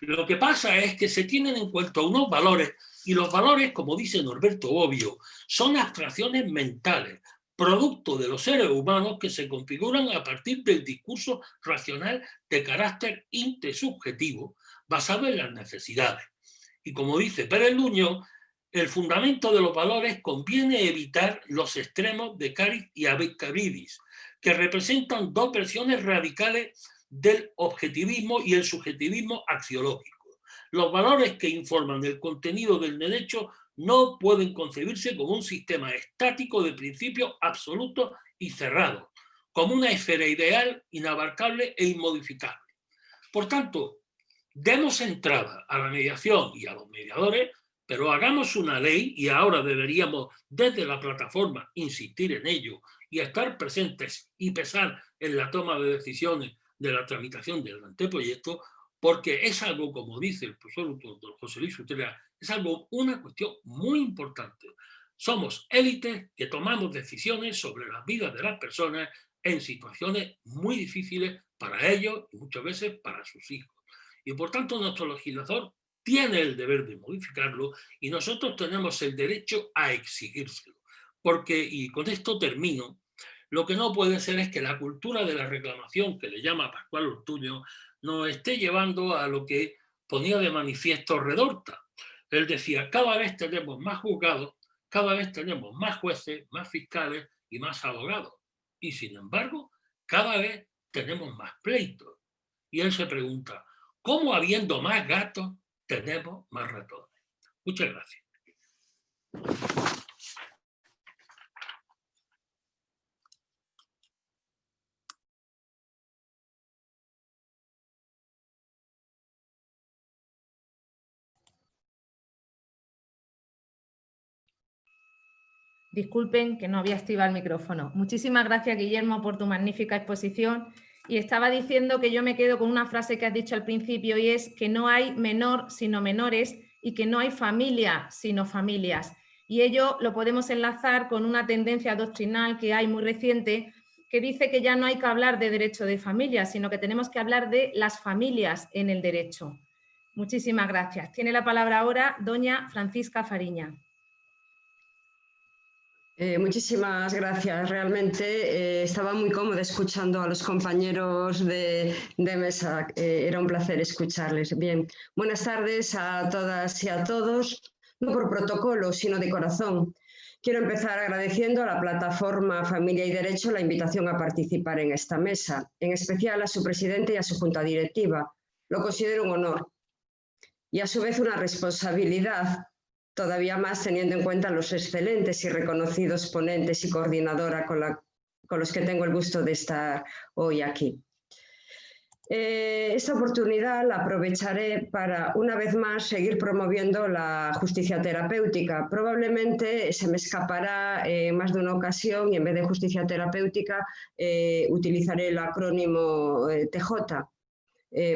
Lo que pasa es que se tienen en cuenta unos valores, y los valores, como dice Norberto Bobbio, son abstracciones mentales, producto de los seres humanos que se configuran a partir del discurso racional de carácter intersubjetivo basado en las necesidades. Y como dice Pérez Luño, el fundamento de los valores conviene evitar los extremos de Cariz y Cavridis, que representan dos versiones radicales del objetivismo y el subjetivismo axiológico. Los valores que informan el contenido del derecho no pueden concebirse como un sistema estático de principios absolutos y cerrados, como una esfera ideal, inabarcable e inmodificable. Por tanto, demos entrada a la mediación y a los mediadores, pero hagamos una ley, y ahora deberíamos desde la plataforma insistir en ello y estar presentes y pesar en la toma de decisiones de la tramitación del anteproyecto, porque es algo, como dice el profesor José Luis Utrera, es algo, una cuestión muy importante. Somos élites que tomamos decisiones sobre las vidas de las personas en situaciones muy difíciles para ellos y muchas veces para sus hijos. Y por tanto nuestro legislador tiene el deber de modificarlo y nosotros tenemos el derecho a exigírselo. Porque, y con esto termino, lo que no puede ser es que la cultura de la reclamación, que le llama Pascual Ortuño, nos esté llevando a lo que ponía de manifiesto Redorta. Él decía, cada vez tenemos más juzgados, cada vez tenemos más jueces, más fiscales y más abogados. Y sin embargo, cada vez tenemos más pleitos. Y él se pregunta, ¿cómo habiendo más gatos tenemos más ratones? Muchas gracias. Disculpen que no había activado el micrófono. Muchísimas gracias, Guillermo, por tu magnífica exposición. Y estaba diciendo que yo me quedo con una frase que has dicho al principio y es que no hay menor sino menores y que no hay familia sino familias. Y ello lo podemos enlazar con una tendencia doctrinal que hay muy reciente que dice que ya no hay que hablar de derecho de familia, sino que tenemos que hablar de las familias en el derecho. Muchísimas gracias. Tiene la palabra ahora doña Francisca Fariña. Muchísimas gracias. Realmente estaba muy cómoda escuchando a los compañeros de mesa. Era un placer escucharles. Bien, buenas tardes a todas y a todos. No por protocolo, sino de corazón. Quiero empezar agradeciendo a la plataforma Familia y Derecho la invitación a participar en esta mesa, en especial a su presidente y a su junta directiva. Lo considero un honor y a su vez una responsabilidad, todavía más teniendo en cuenta los excelentes y reconocidos ponentes y coordinadora con los que tengo el gusto de estar hoy aquí. Esta oportunidad la aprovecharé para, una vez más, seguir promoviendo la justicia terapéutica. Probablemente se me escapará en más de una ocasión y en vez de justicia terapéutica utilizaré el acrónimo TJ.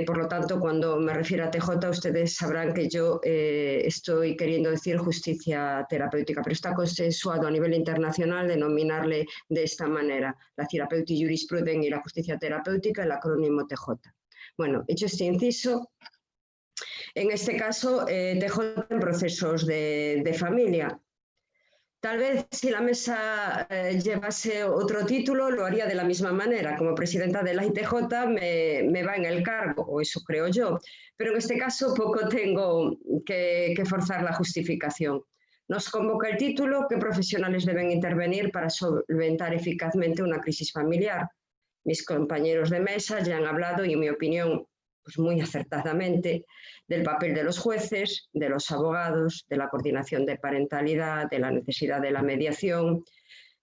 Por lo tanto, cuando me refiero a TJ, ustedes sabrán que yo estoy queriendo decir justicia terapéutica, pero está consensuado a nivel internacional denominarle de esta manera, la Therapeutic Jurisprudence y la justicia terapéutica, el acrónimo TJ. Bueno, hecho este inciso, en este caso, TJ en procesos de familia. Tal vez si la mesa llevase otro título lo haría de la misma manera. Como presidenta de la ITJ me va en el cargo, o eso creo yo. Pero en este caso poco tengo que forzar la justificación. Nos convoca el título, ¿qué profesionales deben intervenir para solventar eficazmente una crisis familiar? Mis compañeros de mesa ya han hablado y en mi opinión pues muy acertadamente, del papel de los jueces, de los abogados, de la coordinación de parentalidad, de la necesidad de la mediación,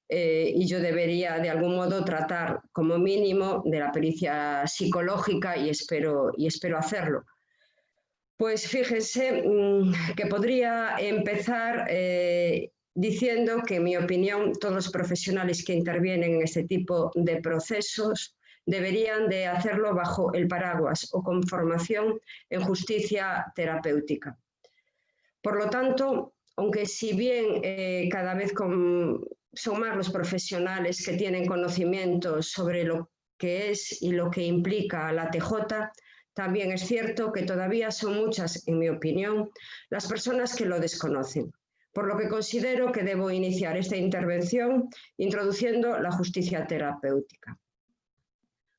y yo debería de algún modo tratar como mínimo de la pericia psicológica y espero hacerlo. Pues fíjense que podría empezar diciendo que, en mi opinión, todos los profesionales que intervienen en este tipo de procesos deberían de hacerlo bajo el paraguas o con formación en justicia terapéutica. Por lo tanto, aunque si bien cada vez son más los profesionales que tienen conocimientos sobre lo que es y lo que implica la TJ, también es cierto que todavía son muchas, en mi opinión, las personas que lo desconocen, por lo que considero que debo iniciar esta intervención introduciendo la justicia terapéutica.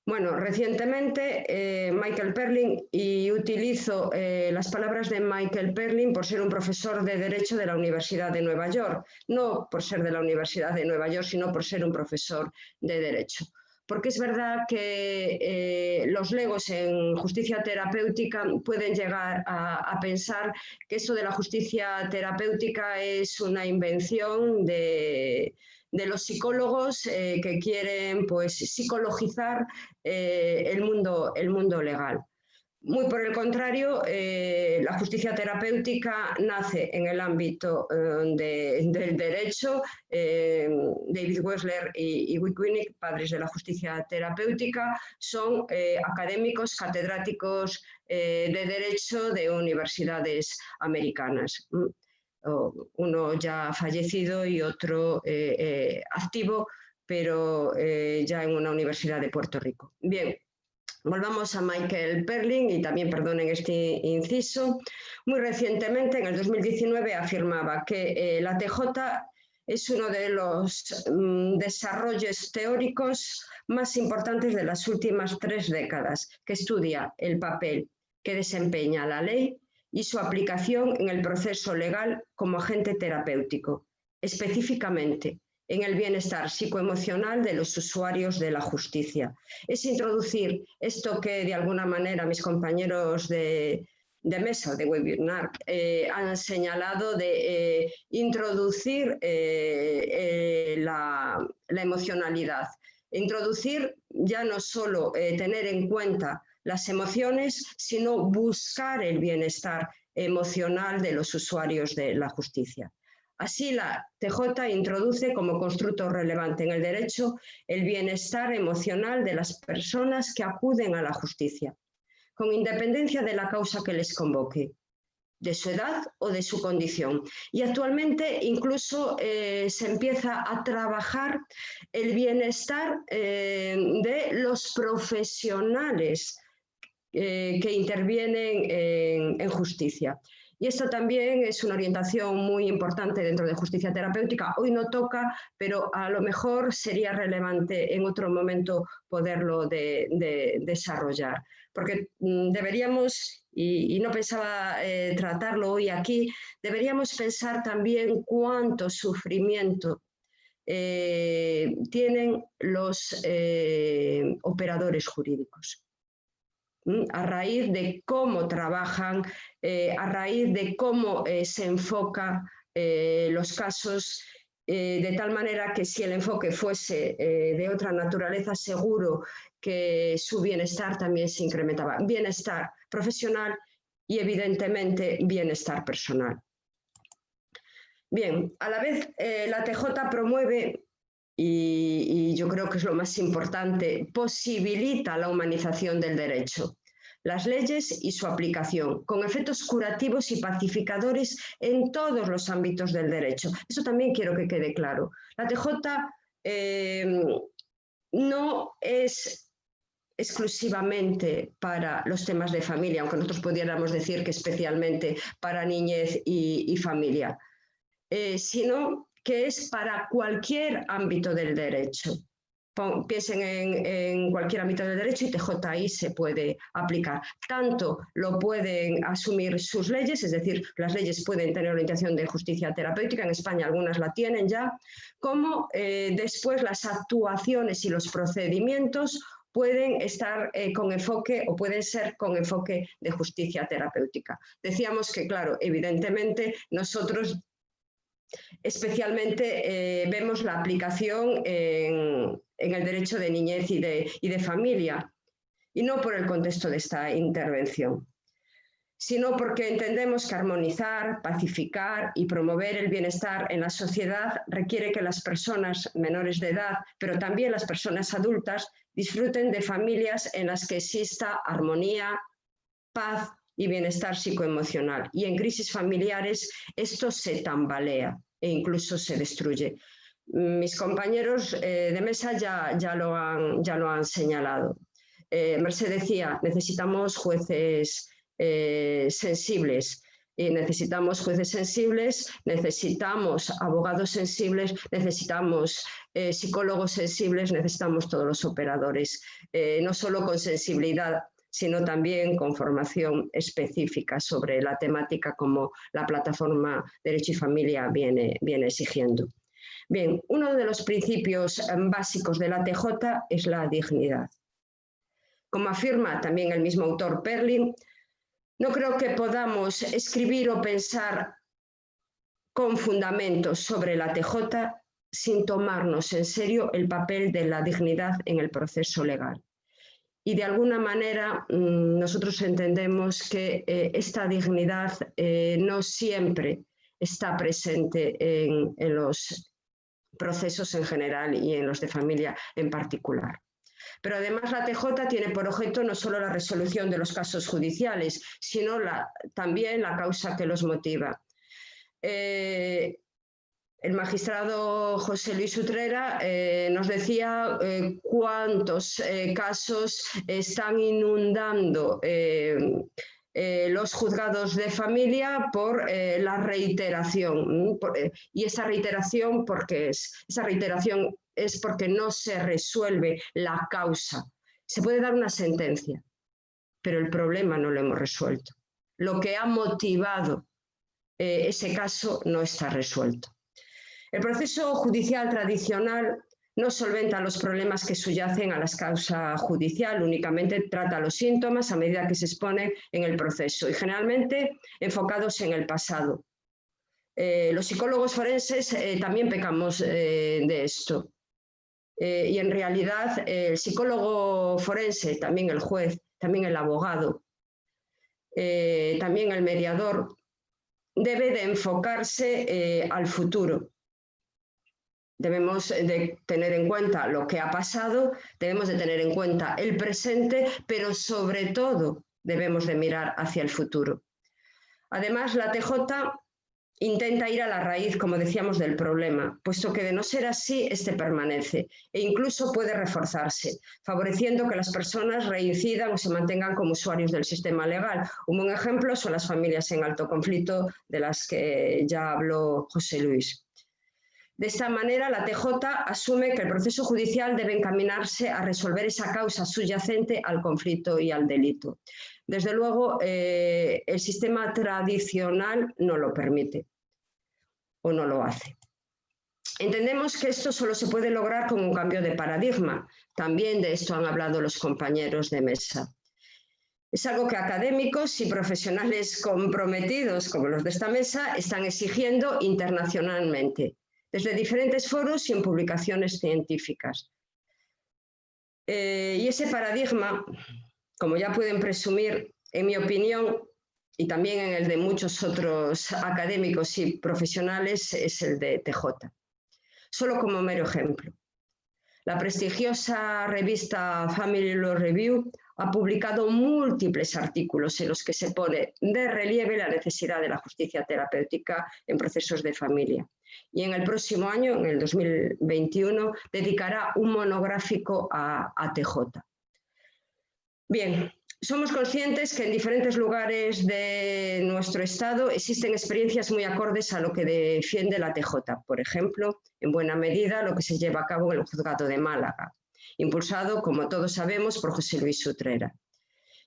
Bueno, recientemente Michael Perlin, y utilizo las palabras de Michael Perlin por ser un profesor de Derecho de la Universidad de Nueva York, no por ser de la Universidad de Nueva York, sino por ser un profesor de Derecho. Porque es verdad que los legos en justicia terapéutica pueden llegar a pensar que esto de la justicia terapéutica es una invención de los psicólogos que quieren pues, psicologizar el mundo legal. Muy por el contrario, la justicia terapéutica nace en el ámbito del derecho. David Wessler y Wick Winnick, padres de la justicia terapéutica, son académicos, catedráticos de derecho de universidades americanas. Uno ya fallecido y otro activo, pero ya en una universidad de Puerto Rico. Bien. Volvamos a Michael Perlin, y también perdonen este inciso. Muy recientemente, en el 2019, afirmaba que la TJ es uno de los desarrollos teóricos más importantes de las últimas 3 décadas, que estudia el papel que desempeña la ley y su aplicación en el proceso legal como agente terapéutico, específicamente en el bienestar psicoemocional de los usuarios de la justicia. Es introducir esto que de alguna manera mis compañeros de mesa, de webinar, han señalado de introducir la emocionalidad. Introducir ya no solo tener en cuenta las emociones, sino buscar el bienestar emocional de los usuarios de la justicia. Así, la TJ introduce como constructo relevante en el derecho el bienestar emocional de las personas que acuden a la justicia, con independencia de la causa que les convoque, de su edad o de su condición. Y actualmente incluso se empieza a trabajar el bienestar de los profesionales que intervienen en justicia. Y esto también es una orientación muy importante dentro de justicia terapéutica. Hoy no toca, pero a lo mejor sería relevante en otro momento poderlo desarrollar. Porque deberíamos, y no pensaba tratarlo hoy aquí, deberíamos pensar también cuánto sufrimiento tienen los operadores jurídicos. A raíz de cómo trabajan, a raíz de cómo se enfocan los casos, de tal manera que si el enfoque fuese de otra naturaleza, seguro que su bienestar también se incrementaba. Bienestar profesional y, evidentemente, bienestar personal. Bien, a la vez la TJ promueve, y yo creo que es lo más importante, posibilita la humanización del derecho, las leyes y su aplicación, con efectos curativos y pacificadores en todos los ámbitos del derecho. Eso también quiero que quede claro. La TJ no es exclusivamente para los temas de familia, aunque nosotros pudiéramos decir que especialmente para niñez y familia, sino que es para cualquier ámbito del derecho. Piensen en cualquier ámbito del derecho y TJI se puede aplicar. Tanto lo pueden asumir sus leyes, es decir, las leyes pueden tener orientación de justicia terapéutica, en España algunas la tienen ya, como después las actuaciones y los procedimientos pueden estar con enfoque o pueden ser con enfoque de justicia terapéutica. Decíamos que, claro, evidentemente nosotros Especialmente vemos la aplicación en el derecho de niñez y de familia, y no por el contexto de esta intervención, sino porque entendemos que armonizar, pacificar y promover el bienestar en la sociedad requiere que las personas menores de edad, pero también las personas adultas, disfruten de familias en las que exista armonía, paz y bienestar psicoemocional. Y en crisis familiares esto se tambalea e incluso se destruye. Mis compañeros de mesa ya lo han señalado. Mercé decía, necesitamos jueces sensibles. Y necesitamos jueces sensibles, necesitamos abogados sensibles, necesitamos psicólogos sensibles, necesitamos todos los operadores, no solo con sensibilidad, sino también con formación específica sobre la temática como la plataforma Derecho y Familia viene exigiendo. Bien, uno de los principios básicos de la TJ es la dignidad. Como afirma también el mismo autor Perlin, no creo que podamos escribir o pensar con fundamentos sobre la TJ sin tomarnos en serio el papel de la dignidad en el proceso legal. Y de alguna manera nosotros entendemos que esta dignidad no siempre está presente en los procesos en general y en los de familia en particular. Pero además la TJ tiene por objeto no solo la resolución de los casos judiciales, sino también la causa que los motiva. El magistrado José Luis Utrera nos decía cuántos casos están inundando los juzgados de familia por la reiteración. Y esa reiteración, ¿por qué es? Esa reiteración es porque no se resuelve la causa. Se puede dar una sentencia, pero el problema no lo hemos resuelto. Lo que ha motivado ese caso no está resuelto. El proceso judicial tradicional no solventa los problemas que subyacen a la causa judicial, únicamente trata los síntomas a medida que se expone en el proceso y generalmente enfocados en el pasado. Los psicólogos forenses también pecamos de esto. Y en realidad el psicólogo forense, también el juez, también el abogado, también el mediador, debe de enfocarse al futuro. Debemos de tener en cuenta lo que ha pasado, debemos de tener en cuenta el presente, pero sobre todo debemos de mirar hacia el futuro. Además, la TJ intenta ir a la raíz, como decíamos, del problema, puesto que de no ser así, este permanece e incluso puede reforzarse, favoreciendo que las personas reincidan o se mantengan como usuarios del sistema legal. Un buen ejemplo son las familias en alto conflicto, de las que ya habló José Luis. De esta manera, la TJ asume que el proceso judicial debe encaminarse a resolver esa causa subyacente al conflicto y al delito. Desde luego, el sistema tradicional no lo permite o no lo hace. Entendemos que esto solo se puede lograr con un cambio de paradigma. También de esto han hablado los compañeros de mesa. Es algo que académicos y profesionales comprometidos, como los de esta mesa, están exigiendo internacionalmente, desde diferentes foros y en publicaciones científicas. Y ese paradigma, como ya pueden presumir, en mi opinión, y también en el de muchos otros académicos y profesionales, es el de TJ. Solo como mero ejemplo. La prestigiosa revista Family Law Review ha publicado múltiples artículos en los que se pone de relieve la necesidad de la justicia terapéutica en procesos de familia. Y en el próximo año, en el 2021, dedicará un monográfico a TJ. Bien, somos conscientes que en diferentes lugares de nuestro Estado existen experiencias muy acordes a lo que defiende la TJ. Por ejemplo, en buena medida lo que se lleva a cabo en el Juzgado de Málaga, impulsado, como todos sabemos, por José Luis Utrera.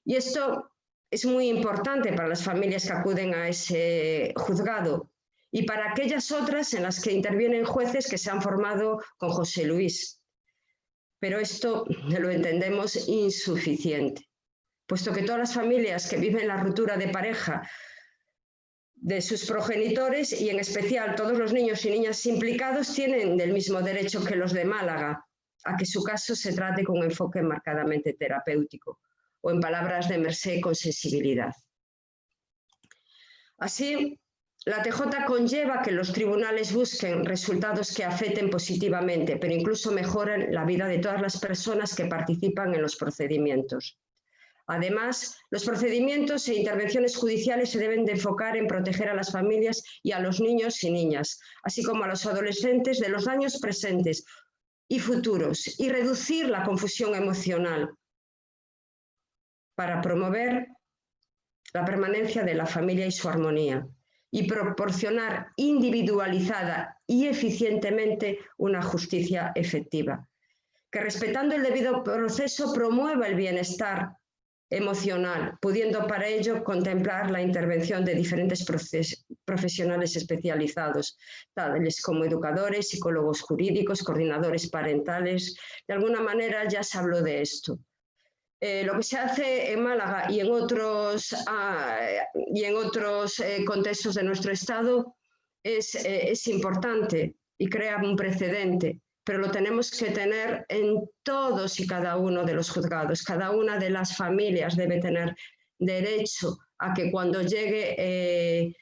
Y esto es muy importante para las familias que acuden a ese juzgado y para aquellas otras en las que intervienen jueces que se han formado con José Luis. Pero esto lo entendemos insuficiente, puesto que todas las familias que viven la ruptura de pareja de sus progenitores y en especial todos los niños y niñas implicados tienen el mismo derecho que los de Málaga a que su caso se trate con un enfoque marcadamente terapéutico o, en palabras de Mercé, con sensibilidad. Así, la TJ conlleva que los tribunales busquen resultados que afecten positivamente, pero incluso mejoren la vida de todas las personas que participan en los procedimientos. Además, los procedimientos e intervenciones judiciales se deben de enfocar en proteger a las familias y a los niños y niñas, así como a los adolescentes de los daños presentes y futuros, y reducir la confusión emocional para promover la permanencia de la familia y su armonía, y proporcionar individualizada y eficientemente una justicia efectiva, que respetando el debido proceso promueva el bienestar emocional, pudiendo para ello contemplar la intervención de diferentes profesionales especializados, tales como educadores, psicólogos jurídicos, coordinadores parentales. De alguna manera ya se habló de esto. Lo que se hace en Málaga y en otros contextos de nuestro Estado es importante y crea un precedente, pero lo tenemos que tener en todos y cada uno de los juzgados. Cada una de las familias debe tener derecho a que cuando llegue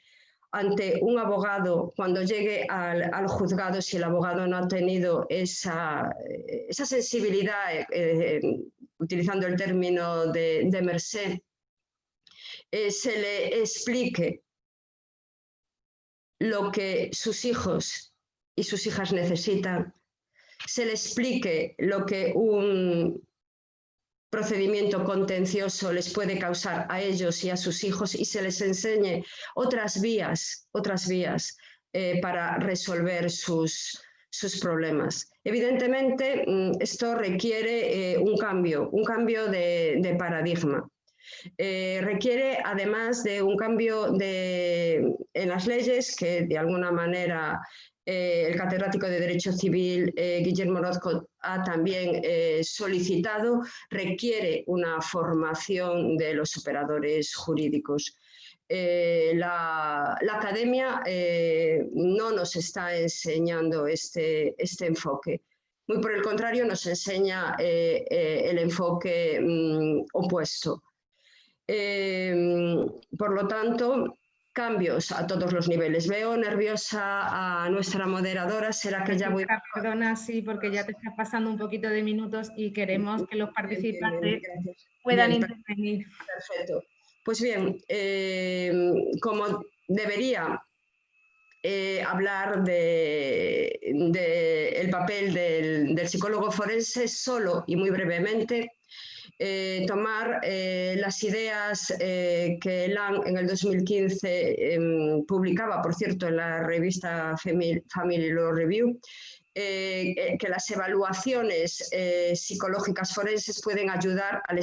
ante un abogado, cuando llegue al juzgado, si el abogado no ha tenido esa sensibilidad, utilizando el término de Mercé, se le explique lo que sus hijos y sus hijas necesitan, se le explique lo que un procedimiento contencioso les puede causar a ellos y a sus hijos, y se les enseñe otras vías para resolver sus problemas. Evidentemente, esto requiere un cambio de paradigma. Requiere además de un cambio en las leyes que de alguna manera el catedrático de Derecho Civil Guillermo Orozco ha también solicitado. Requiere una formación de los operadores jurídicos. La academia no nos está enseñando este enfoque. Muy por el contrario, nos enseña el enfoque opuesto. Por lo tanto, cambios a todos los niveles. Veo nerviosa a nuestra moderadora. ¿Será que ya voy? Perdona, sí, porque ya te estás pasando un poquito de minutos y queremos que los participantes puedan intervenir. Perfecto. Pues bien, como debería hablar del papel del psicólogo forense, solo y muy brevemente, tomar las ideas que LAN en el 2015 publicaba, por cierto, en la revista Family Law Review, que las evaluaciones psicológicas forenses pueden ayudar al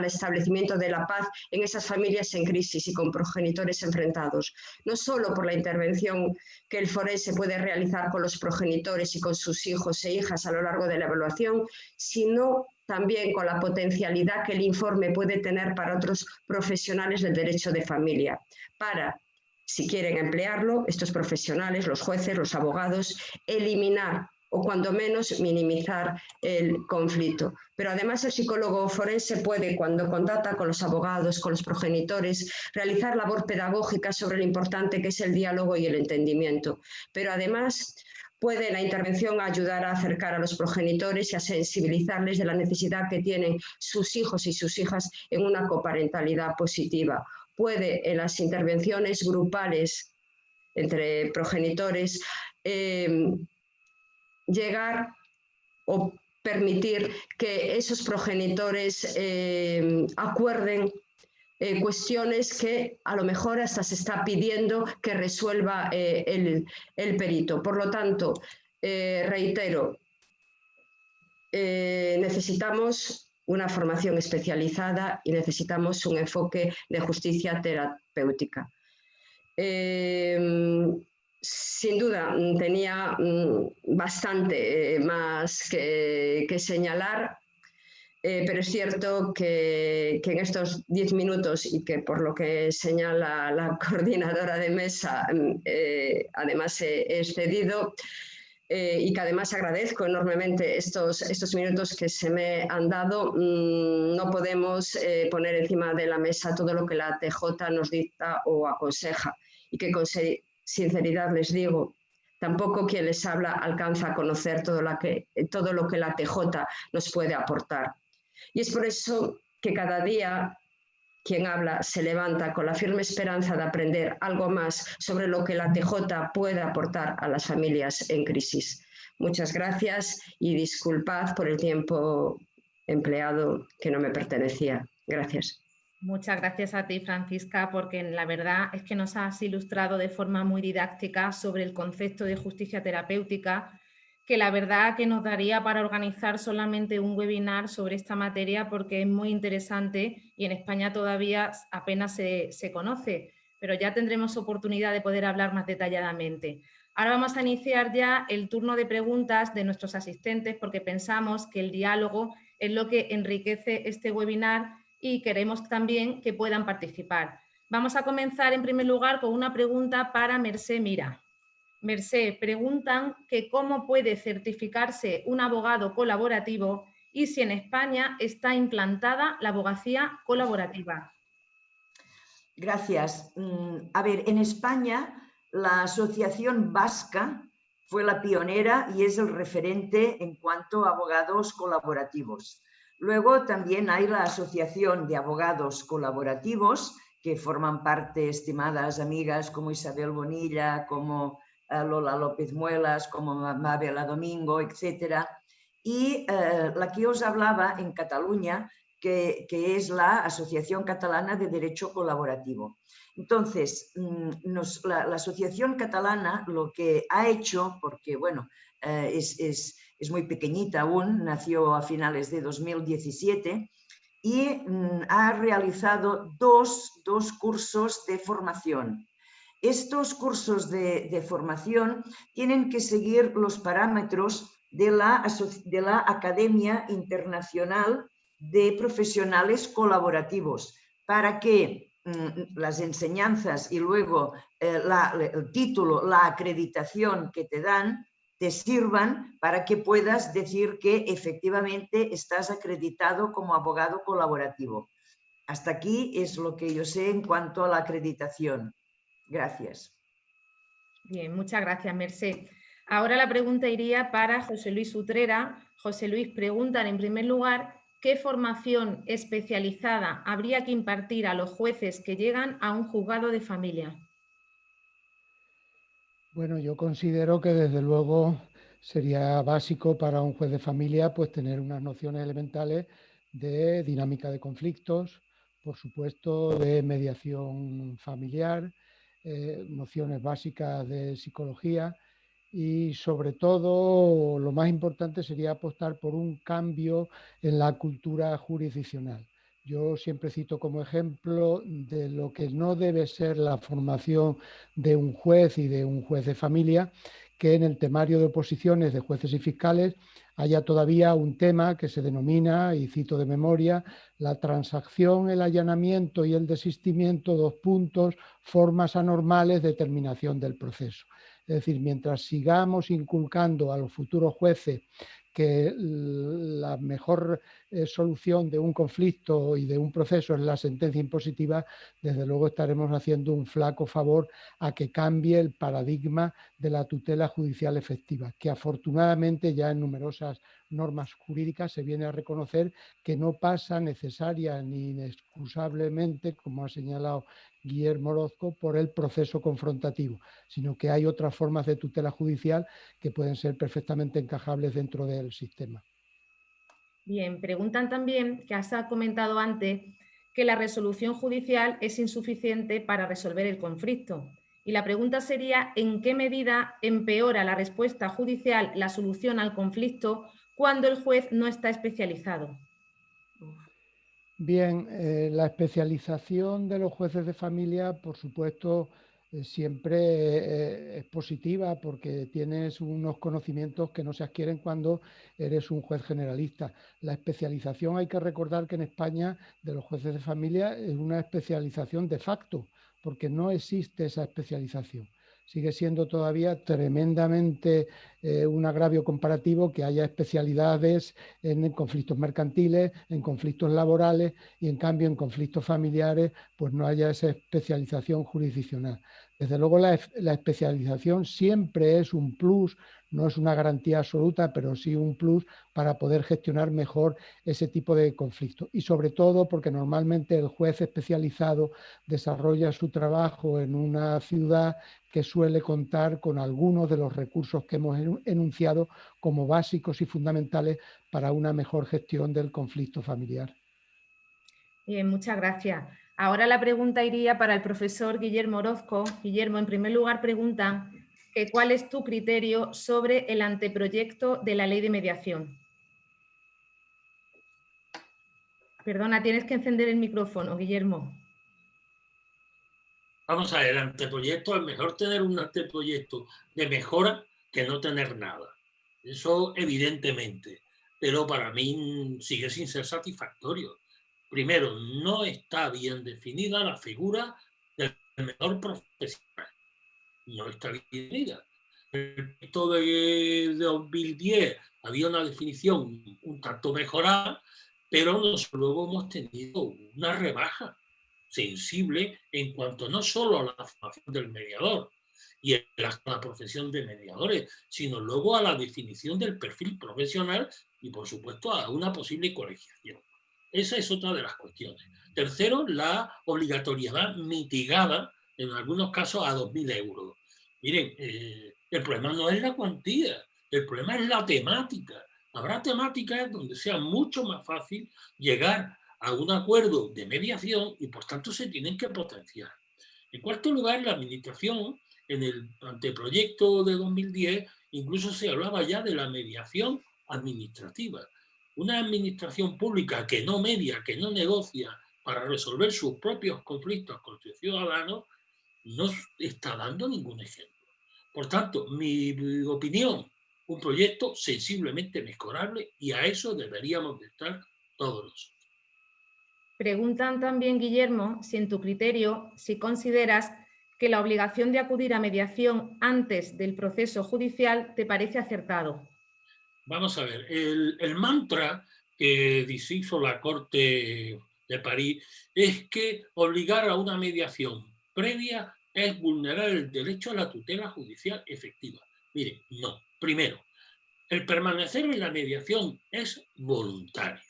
establecimiento de la paz en esas familias en crisis y con progenitores enfrentados, no solo por la intervención que el forense puede realizar con los progenitores y con sus hijos e hijas a lo largo de la evaluación, sino también con la potencialidad que el informe puede tener para otros profesionales del derecho de familia, para, si quieren emplearlo, estos profesionales, los jueces, los abogados, eliminar o cuando menos minimizar el conflicto. Pero además el psicólogo forense puede, cuando contacta con los abogados, con los progenitores, realizar labor pedagógica sobre lo importante que es el diálogo y el entendimiento. Pero además puede la intervención ayudar a acercar a los progenitores y a sensibilizarles de la necesidad que tienen sus hijos y sus hijas en una coparentalidad positiva. Puede en las intervenciones grupales entre progenitores llegar o permitir que esos progenitores acuerden cuestiones que a lo mejor hasta se está pidiendo que resuelva el perito. Por lo tanto, reitero, necesitamos una formación especializada y necesitamos un enfoque de justicia terapéutica. Sin duda, tenía bastante más que señalar. pero es cierto que en estos 10 minutos, y que por lo que señala la coordinadora de mesa, además he excedido, y que además agradezco enormemente estos minutos que se me han dado, no podemos poner encima de la mesa todo lo que la TJ nos dicta o aconseja, y que con sinceridad les digo, tampoco quien les habla alcanza a conocer todo lo que la TJ nos puede aportar. Y es por eso que cada día quien habla se levanta con la firme esperanza de aprender algo más sobre lo que la TJ puede aportar a las familias en crisis. Muchas gracias y disculpad por el tiempo empleado que no me pertenecía. Gracias. Muchas gracias a ti, Francisca, porque la verdad es que nos has ilustrado de forma muy didáctica sobre el concepto de justicia terapéutica, que la verdad que nos daría para organizar solamente un webinar sobre esta materia porque es muy interesante y en España todavía apenas se conoce, pero ya tendremos oportunidad de poder hablar más detalladamente. Ahora vamos a iniciar ya el turno de preguntas de nuestros asistentes porque pensamos que el diálogo es lo que enriquece este webinar y queremos también que puedan participar. Vamos a comenzar en primer lugar con una pregunta para Mercé Mira. Mercé, preguntan que cómo puede certificarse un abogado colaborativo y si en España está implantada la abogacía colaborativa. Gracias. A ver, en España la Asociación Vasca fue la pionera y es el referente en cuanto a abogados colaborativos. Luego también hay la Asociación de Abogados Colaborativos, que forman parte estimadas amigas como Isabel Bonilla, como Lola López Muelas, como Mabela Domingo, etc. Y la que os hablaba en Cataluña, que es la Asociación Catalana de Derecho Colaborativo. Entonces, la Asociación Catalana lo que ha hecho, porque bueno, es muy pequeñita aún, nació a finales de 2017 y ha realizado dos cursos de formación. Estos cursos de formación tienen que seguir los parámetros de la Academia Internacional de Profesionales Colaborativos para que las enseñanzas y luego el título, la acreditación que te dan, te sirvan para que puedas decir que efectivamente estás acreditado como abogado colaborativo. Hasta aquí es lo que yo sé en cuanto a la acreditación. Gracias. Bien, muchas gracias, Mercé. Ahora la pregunta iría para José Luis Utrera. José Luis, preguntan en primer lugar, ¿qué formación especializada habría que impartir a los jueces que llegan a un juzgado de familia? Bueno, yo considero que desde luego sería básico para un juez de familia pues tener unas nociones elementales de dinámica de conflictos, por supuesto de mediación familiar, nociones básicas de psicología y sobre todo lo más importante sería apostar por un cambio en la cultura jurisdiccional. Yo siempre cito como ejemplo de lo que no debe ser la formación de un juez y de un juez de familia, que en el temario de oposiciones de jueces y fiscales haya todavía un tema que se denomina, y cito de memoria, la transacción, el allanamiento y el desistimiento, dos puntos, formas anormales de terminación del proceso. Es decir, mientras sigamos inculcando a los futuros jueces que la mejor solución de un conflicto y de un proceso es la sentencia impositiva, desde luego estaremos haciendo un flaco favor a que cambie el paradigma de la tutela judicial efectiva, que afortunadamente ya en numerosas normas jurídicas se viene a reconocer que no pasa necesaria ni inexcusablemente, como ha señalado Guillermo Orozco, por el proceso confrontativo, sino que hay otras formas de tutela judicial que pueden ser perfectamente encajables dentro del sistema. Bien, preguntan también, que has comentado antes, que la resolución judicial es insuficiente para resolver el conflicto. Y la pregunta sería, ¿en qué medida empeora la respuesta judicial la solución al conflicto cuando el juez no está especializado? Bien, la especialización de los jueces de familia, por supuesto, siempre es positiva porque tienes unos conocimientos que no se adquieren cuando eres un juez generalista. La especialización, hay que recordar que en España de los jueces de familia es una especialización de facto, porque no existe esa especialización. Sigue siendo todavía tremendamente un agravio comparativo que haya especialidades en conflictos mercantiles, en conflictos laborales y en cambio en conflictos familiares pues no haya esa especialización jurisdiccional. Desde luego la especialización siempre es un plus, no es una garantía absoluta, pero sí un plus para poder gestionar mejor ese tipo de conflictos. Y sobre todo porque normalmente el juez especializado desarrolla su trabajo en una ciudad que suele contar con algunos de los recursos que hemos enunciado como básicos y fundamentales para una mejor gestión del conflicto familiar. Bien, muchas gracias. Ahora la pregunta iría para el profesor Guillermo Orozco. Guillermo, en primer lugar pregunta que cuál es tu criterio sobre el anteproyecto de la ley de mediación. Perdona, tienes que encender el micrófono, Guillermo. Vamos a ver, el anteproyecto, es mejor tener un anteproyecto de mejora que no tener nada. Eso evidentemente, pero para mí sigue sin ser satisfactorio. Primero, no está bien definida la figura del mediador profesional. No está bien definida. El proyecto de 2010 había una definición un tanto mejorada, pero luego hemos tenido una rebaja sensible en cuanto no solo a la formación del mediador y a la profesión de mediadores, sino luego a la definición del perfil profesional y, por supuesto, a una posible colegiación. Esa es otra de las cuestiones. Tercero, la obligatoriedad mitigada, en algunos casos, a 2.000 euros. Miren, el problema no es la cuantía, el problema es la temática. Habrá temáticas donde sea mucho más fácil llegar a un acuerdo de mediación y por tanto se tienen que potenciar. En cuarto lugar, la administración, en el anteproyecto de 2010, incluso se hablaba ya de la mediación administrativa. Una administración pública que no media, que no negocia para resolver sus propios conflictos con sus ciudadanos, no está dando ningún ejemplo. Por tanto, mi opinión, un proyecto sensiblemente mejorable y a eso deberíamos de estar todos nosotros. Preguntan también, Guillermo, si en tu criterio, si consideras que la obligación de acudir a mediación antes del proceso judicial te parece acertado. Vamos a ver, el mantra que hizo la Corte de París es que obligar a una mediación previa es vulnerar el derecho a la tutela judicial efectiva. Miren, no. Primero, el permanecer en la mediación es voluntario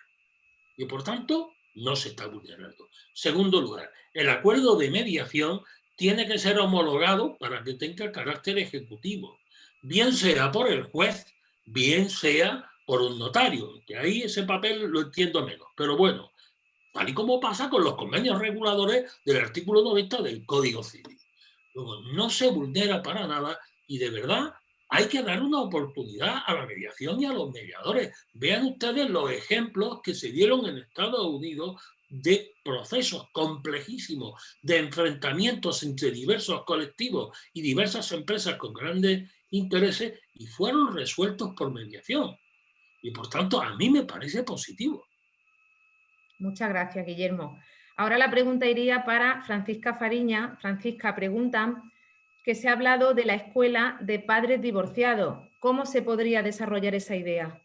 y por tanto no se está vulnerando. Segundo lugar, el acuerdo de mediación tiene que ser homologado para que tenga carácter ejecutivo, bien sea por el juez, bien sea por un notario, que ahí ese papel lo entiendo menos. Pero bueno, tal y como pasa con los convenios reguladores del artículo 90 del Código Civil. Luego, no se vulnera para nada y de verdad hay que dar una oportunidad a la mediación y a los mediadores. Vean ustedes los ejemplos que se dieron en Estados Unidos de procesos complejísimos, de enfrentamientos entre diversos colectivos y diversas empresas con grandes intereses y fueron resueltos por mediación. Y por tanto, a mí me parece positivo. Muchas gracias, Guillermo. Ahora la pregunta iría para Francisca Fariña. Francisca, pregunta que se ha hablado de la escuela de padres divorciados. ¿Cómo se podría desarrollar esa idea?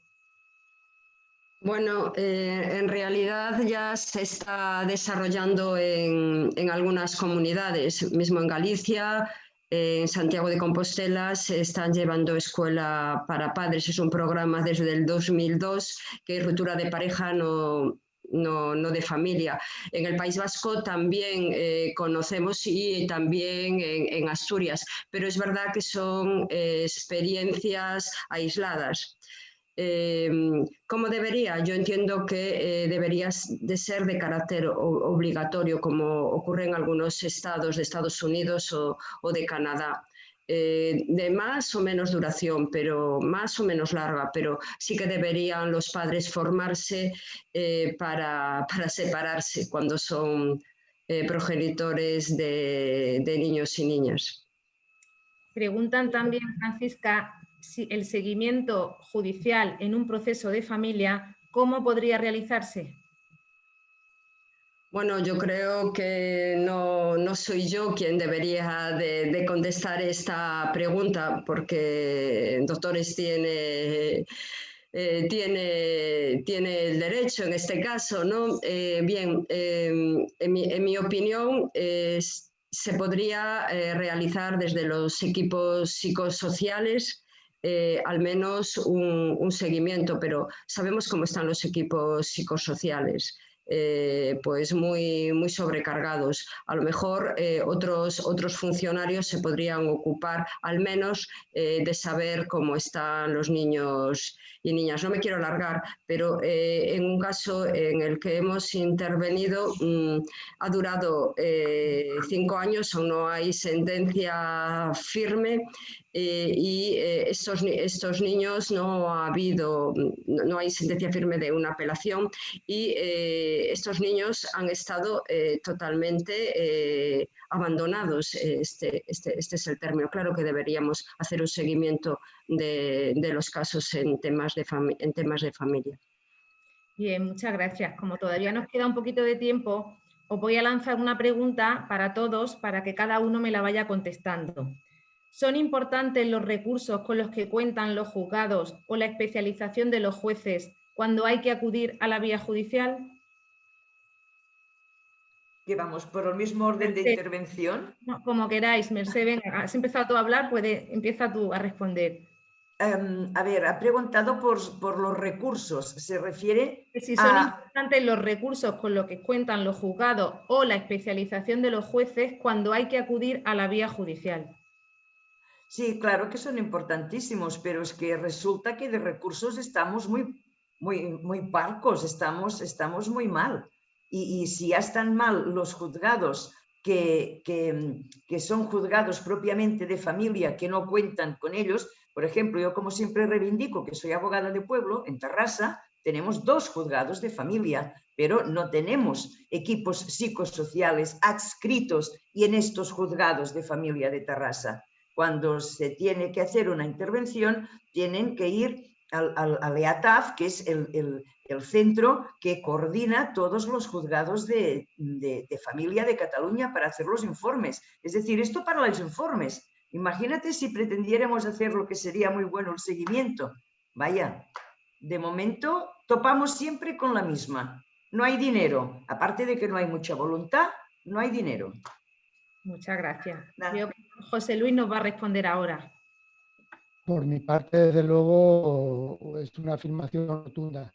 Bueno, en realidad ya se está desarrollando en algunas comunidades, mismo en Galicia, en Santiago de Compostela se están llevando escuela para padres. Es un programa desde el 2002 que es ruptura de pareja, no de familia. En el País Vasco también conocemos y también en Asturias, pero es verdad que son experiencias aisladas. ¿Cómo debería? Yo entiendo que debería de ser de carácter obligatorio, como ocurre en algunos estados de Estados Unidos o de Canadá. De más o menos duración, pero más o menos larga, pero sí que deberían los padres formarse para separarse cuando son progenitores de niños y niñas. Preguntan también, Francisca, si el seguimiento judicial en un proceso de familia, ¿cómo podría realizarse? Bueno, yo creo que no soy yo quien debería de contestar esta pregunta, porque Doctores tiene el derecho en este caso, ¿no? Bien, en mi opinión, se podría realizar desde los equipos psicosociales al menos un seguimiento, pero sabemos cómo están los equipos psicosociales. Pues muy sobrecargados. A lo mejor otros funcionarios se podrían ocupar al menos de saber cómo están los niños y niñas. No me quiero alargar, pero en un caso en el que hemos intervenido ha durado 5 años, aún no hay sentencia firme y estos niños no hay sentencia firme de una apelación y estos niños han estado totalmente abandonados. Este es el término. Claro que deberíamos hacer un seguimiento de los casos en temas de familia. Bien, muchas gracias. Como todavía nos queda un poquito de tiempo, os voy a lanzar una pregunta para todos para que cada uno me la vaya contestando. ¿Son importantes los recursos con los que cuentan los juzgados o la especialización de los jueces cuando hay que acudir a la vía judicial? Que vamos por el mismo orden de intervención. No, como queráis, Merced, venga, has empezado tú a hablar, empieza tú a responder. A ver, ha preguntado por los recursos. Se refiere si son importantes los recursos con los que cuentan los juzgados o la especialización de los jueces cuando hay que acudir a la vía judicial. Sí, claro que son importantísimos, pero es que resulta que de recursos estamos muy parcos, estamos muy mal. Y si ya están mal los juzgados que son juzgados propiamente de familia, que no cuentan con ellos, por ejemplo, yo como siempre reivindico que soy abogada de pueblo, en Tarrasa tenemos 2 juzgados de familia, pero no tenemos equipos psicosociales adscritos y en estos juzgados de familia de Tarrasa. Cuando se tiene que hacer una intervención, tienen que ir al EATAF, que es el centro que coordina todos los juzgados de familia de Cataluña para hacer los informes. Es decir, esto para los informes. Imagínate si pretendiéramos hacer lo que sería muy bueno el seguimiento. Vaya, de momento topamos siempre con la misma. No hay dinero. Aparte de que no hay mucha voluntad, no hay dinero. Muchas gracias. Creo que José Luis nos va a responder ahora. Por mi parte, desde luego, es una afirmación rotunda.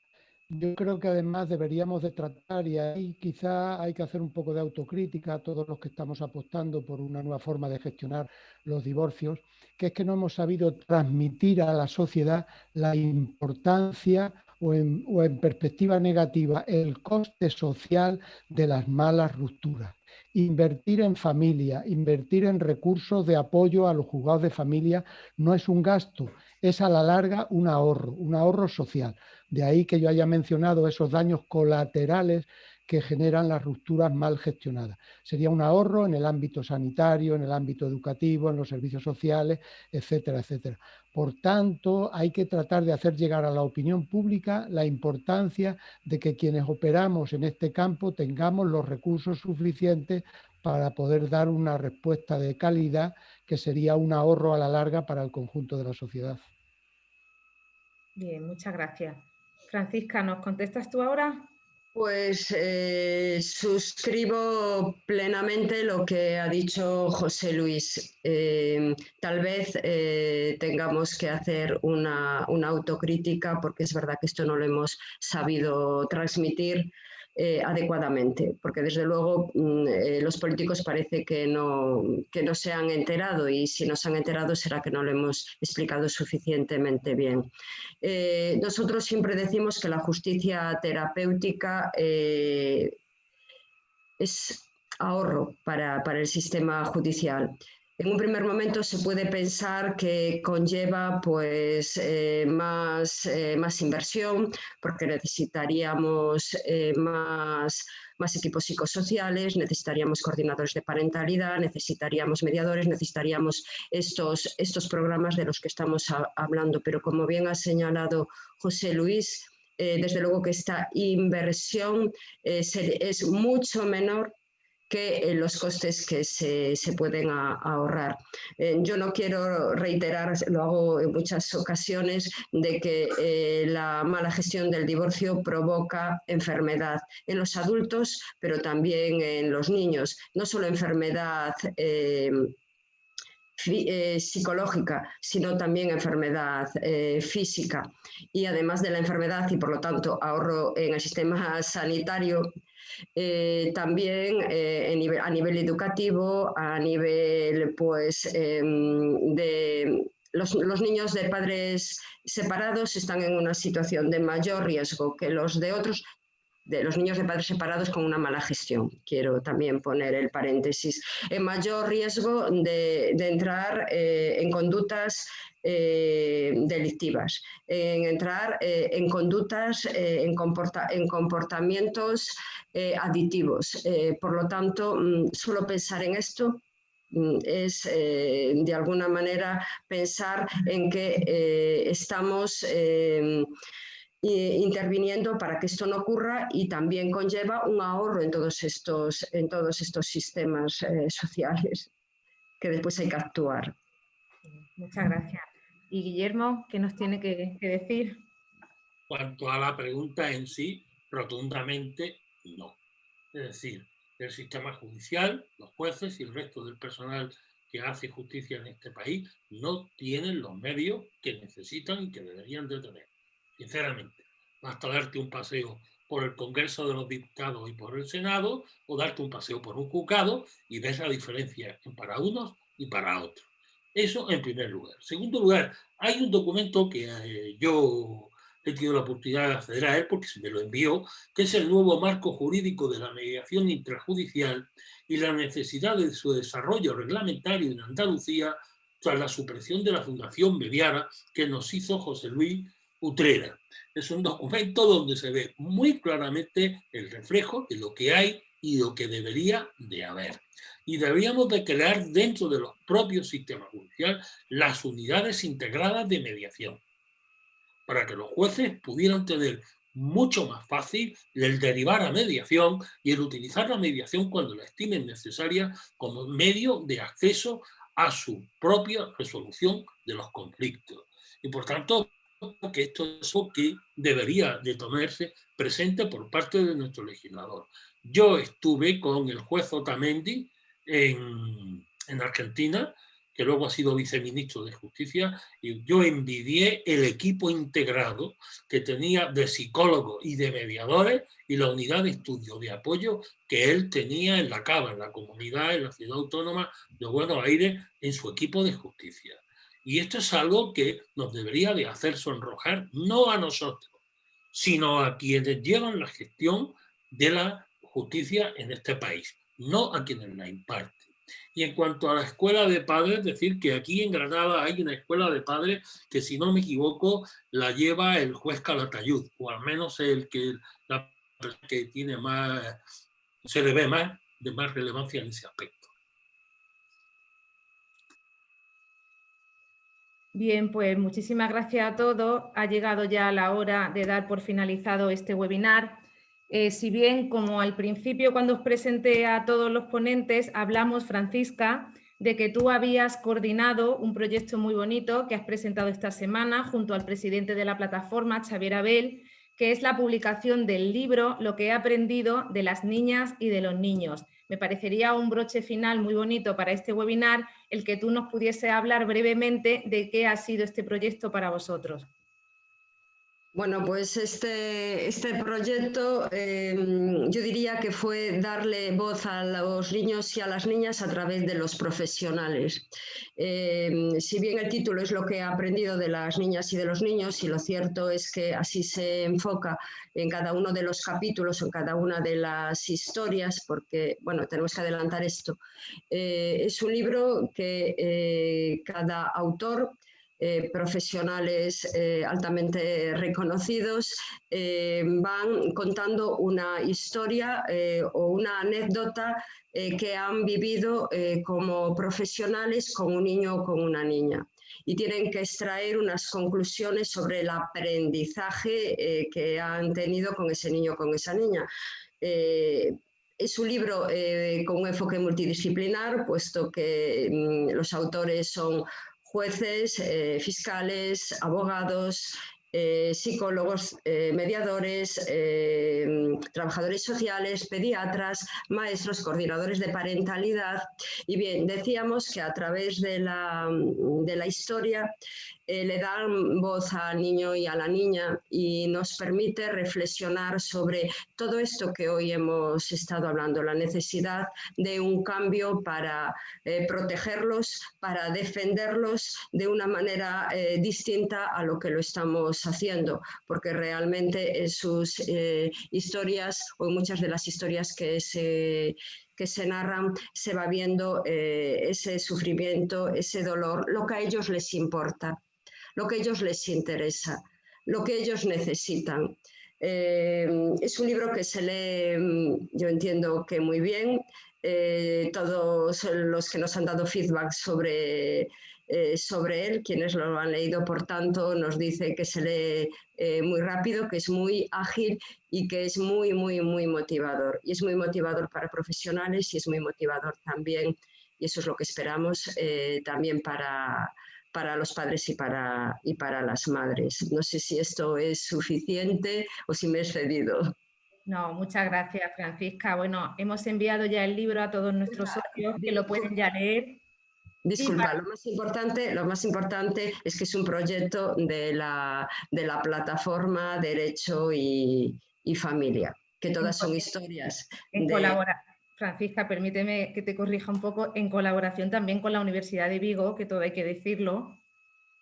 Yo creo que además deberíamos de tratar, y ahí quizá hay que hacer un poco de autocrítica a todos los que estamos apostando por una nueva forma de gestionar los divorcios, que es que no hemos sabido transmitir a la sociedad la importancia o en perspectiva negativa el coste social de las malas rupturas. Invertir en familia, invertir en recursos de apoyo a los juzgados de familia no es un gasto, es a la larga un ahorro social. De ahí que yo haya mencionado esos daños colaterales que generan las rupturas mal gestionadas. Sería un ahorro en el ámbito sanitario, en el ámbito educativo, en los servicios sociales, etcétera, etcétera. Por tanto, hay que tratar de hacer llegar a la opinión pública la importancia de que quienes operamos en este campo tengamos los recursos suficientes para poder dar una respuesta de calidad que sería un ahorro a la larga para el conjunto de la sociedad. Bien, muchas gracias. Francisca, ¿nos contestas tú ahora? Pues suscribo plenamente lo que ha dicho José Luis. Tal vez tengamos que hacer una autocrítica porque es verdad que esto no lo hemos sabido transmitir adecuadamente, porque desde luego los políticos parece que no se han enterado y si no se han enterado será que no lo hemos explicado suficientemente bien. Nosotros siempre decimos que la justicia terapéutica es ahorro para el sistema judicial. En un primer momento se puede pensar que conlleva pues, más inversión, porque necesitaríamos más equipos psicosociales, necesitaríamos coordinadores de parentalidad, necesitaríamos mediadores, necesitaríamos estos programas de los que estamos hablando. Pero como bien ha señalado José Luis, desde luego que esta inversión es mucho menor que los costes que se pueden ahorrar. Yo no quiero reiterar, lo hago en muchas ocasiones, de que la mala gestión del divorcio provoca enfermedad en los adultos, pero también en los niños. No solo enfermedad psicológica, sino también enfermedad física. Y además de la enfermedad y por lo tanto ahorro en el sistema sanitario, también a nivel educativo, a nivel pues, de los niños de padres separados están en una situación de mayor riesgo que los de otros, de los niños de padres separados con una mala gestión. Quiero también poner el paréntesis. En mayor riesgo de entrar en conductas delictivas, en entrar en conductas, en comportamientos adictivos. Por lo tanto, solo pensar en esto es de alguna manera pensar en que estamos interviniendo para que esto no ocurra, y también conlleva un ahorro en todos estos sistemas sociales que después hay que actuar. Muchas gracias. Y Guillermo, ¿qué nos tiene que decir? Cuanto a la pregunta en sí, rotundamente no. Es decir, el sistema judicial, los jueces y el resto del personal que hace justicia en este país no tienen los medios que necesitan y que deberían de tener. Sinceramente, basta darte un paseo por el Congreso de los Diputados y por el Senado, o darte un paseo por un juzgado y ves la diferencia para unos y para otros. Eso en primer lugar. En segundo lugar, hay un documento que yo he tenido la oportunidad de acceder a él porque se me lo envió, que es el nuevo marco jurídico de la mediación intrajudicial y la necesidad de su desarrollo reglamentario en Andalucía tras la supresión de la Fundación Mediara que nos hizo José Luis Utrera. Es un documento donde se ve muy claramente el reflejo de lo que hay y lo que debería de haber. Y deberíamos de crear dentro de los propios sistemas judiciales las unidades integradas de mediación, para que los jueces pudieran tener mucho más fácil el derivar a mediación y el utilizar la mediación cuando la estimen necesaria como medio de acceso a su propia resolución de los conflictos. Y por tanto, que esto es lo que debería de tomarse presente por parte de nuestro legislador. Yo estuve con el juez Otamendi en Argentina, que luego ha sido viceministro de Justicia, y yo envidié el equipo integrado que tenía de psicólogos y de mediadores y la unidad de estudio de apoyo que él tenía en la Cava, en la comunidad, en la ciudad autónoma de Buenos Aires, en su equipo de justicia. Y esto es algo que nos debería de hacer sonrojar, no a nosotros, sino a quienes llevan la gestión de la justicia en este país, no a quienes la imparten. Y en cuanto a la escuela de padres, decir que aquí en Granada hay una escuela de padres que, si no me equivoco, la lleva el juez Calatayud, o al menos el que, la persona que tiene más, se le ve más, de más relevancia en ese aspecto. Bien, pues muchísimas gracias a todos. Ha llegado ya la hora de dar por finalizado este webinar. Si bien, como al principio cuando os presenté a todos los ponentes, hablamos, Francisca, de que tú habías coordinado un proyecto muy bonito que has presentado esta semana junto al presidente de la plataforma, Xavier Abel, que es la publicación del libro Lo que he aprendido de las niñas y de los niños. Me parecería un broche final muy bonito para este webinar el que tú nos pudiese hablar brevemente de qué ha sido este proyecto para vosotros. Bueno, pues este proyecto yo diría que fue darle voz a los niños y a las niñas a través de los profesionales. Si bien el título es lo que he aprendido de las niñas y de los niños, y lo cierto es que así se enfoca en cada uno de los capítulos, en cada una de las historias, porque, bueno, tenemos que adelantar esto. Es un libro que cada autor profesionales altamente reconocidos van contando una historia o una anécdota que han vivido como profesionales con un niño o con una niña. Y tienen que extraer unas conclusiones sobre el aprendizaje que han tenido con ese niño o con esa niña. Es un libro con un enfoque multidisciplinar, puesto que los autores son jueces, fiscales, abogados, psicólogos, mediadores, trabajadores sociales, pediatras, maestros, coordinadores de parentalidad. Y bien, decíamos que a través de la historia le dan voz al niño y a la niña y nos permite reflexionar sobre todo esto que hoy hemos estado hablando, la necesidad de un cambio para protegerlos, para defenderlos de una manera distinta a lo que lo estamos haciendo, porque realmente en sus historias o en muchas de las historias que se narran, se va viendo ese sufrimiento, ese dolor, lo que a ellos les importa, lo que a ellos les interesa, lo que ellos necesitan. Es un libro que se lee, yo entiendo que muy bien. Todos los que nos han dado feedback sobre él, quienes lo han leído, por tanto, nos dice que se lee muy rápido, que es muy ágil y que es muy, muy, muy motivador. Y es muy motivador para profesionales y es muy motivador también, y eso es lo que esperamos, también para los padres y para las madres. No sé si esto es suficiente o si me he excedido. No, muchas gracias, Francisca. Bueno, hemos enviado ya el libro a todos nuestros socios que lo pueden ya leer. Disculpa, lo más importante es que es un proyecto de la plataforma Derecho y Familia, que todas son historias. Francisca, permíteme que te corrija un poco, en colaboración también con la Universidad de Vigo, que todo hay que decirlo,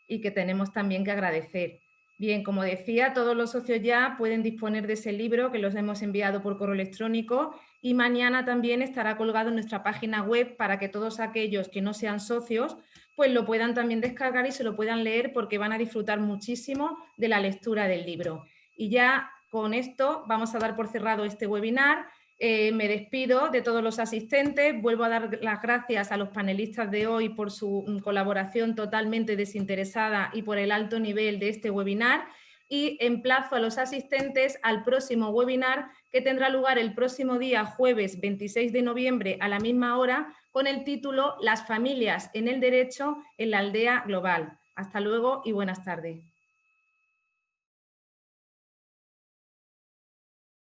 y que tenemos también que agradecer. Bien, como decía, todos los socios ya pueden disponer de ese libro que los hemos enviado por correo electrónico y mañana también estará colgado en nuestra página web para que todos aquellos que no sean socios pues lo puedan también descargar y se lo puedan leer porque van a disfrutar muchísimo de la lectura del libro. Y ya con esto vamos a dar por cerrado este webinar. Me despido de todos los asistentes, vuelvo a dar las gracias a los panelistas de hoy por su colaboración totalmente desinteresada y por el alto nivel de este webinar y emplazo a los asistentes al próximo webinar que tendrá lugar el próximo día jueves 26 de noviembre a la misma hora con el título Las familias en el derecho en la aldea global. Hasta luego y buenas tardes.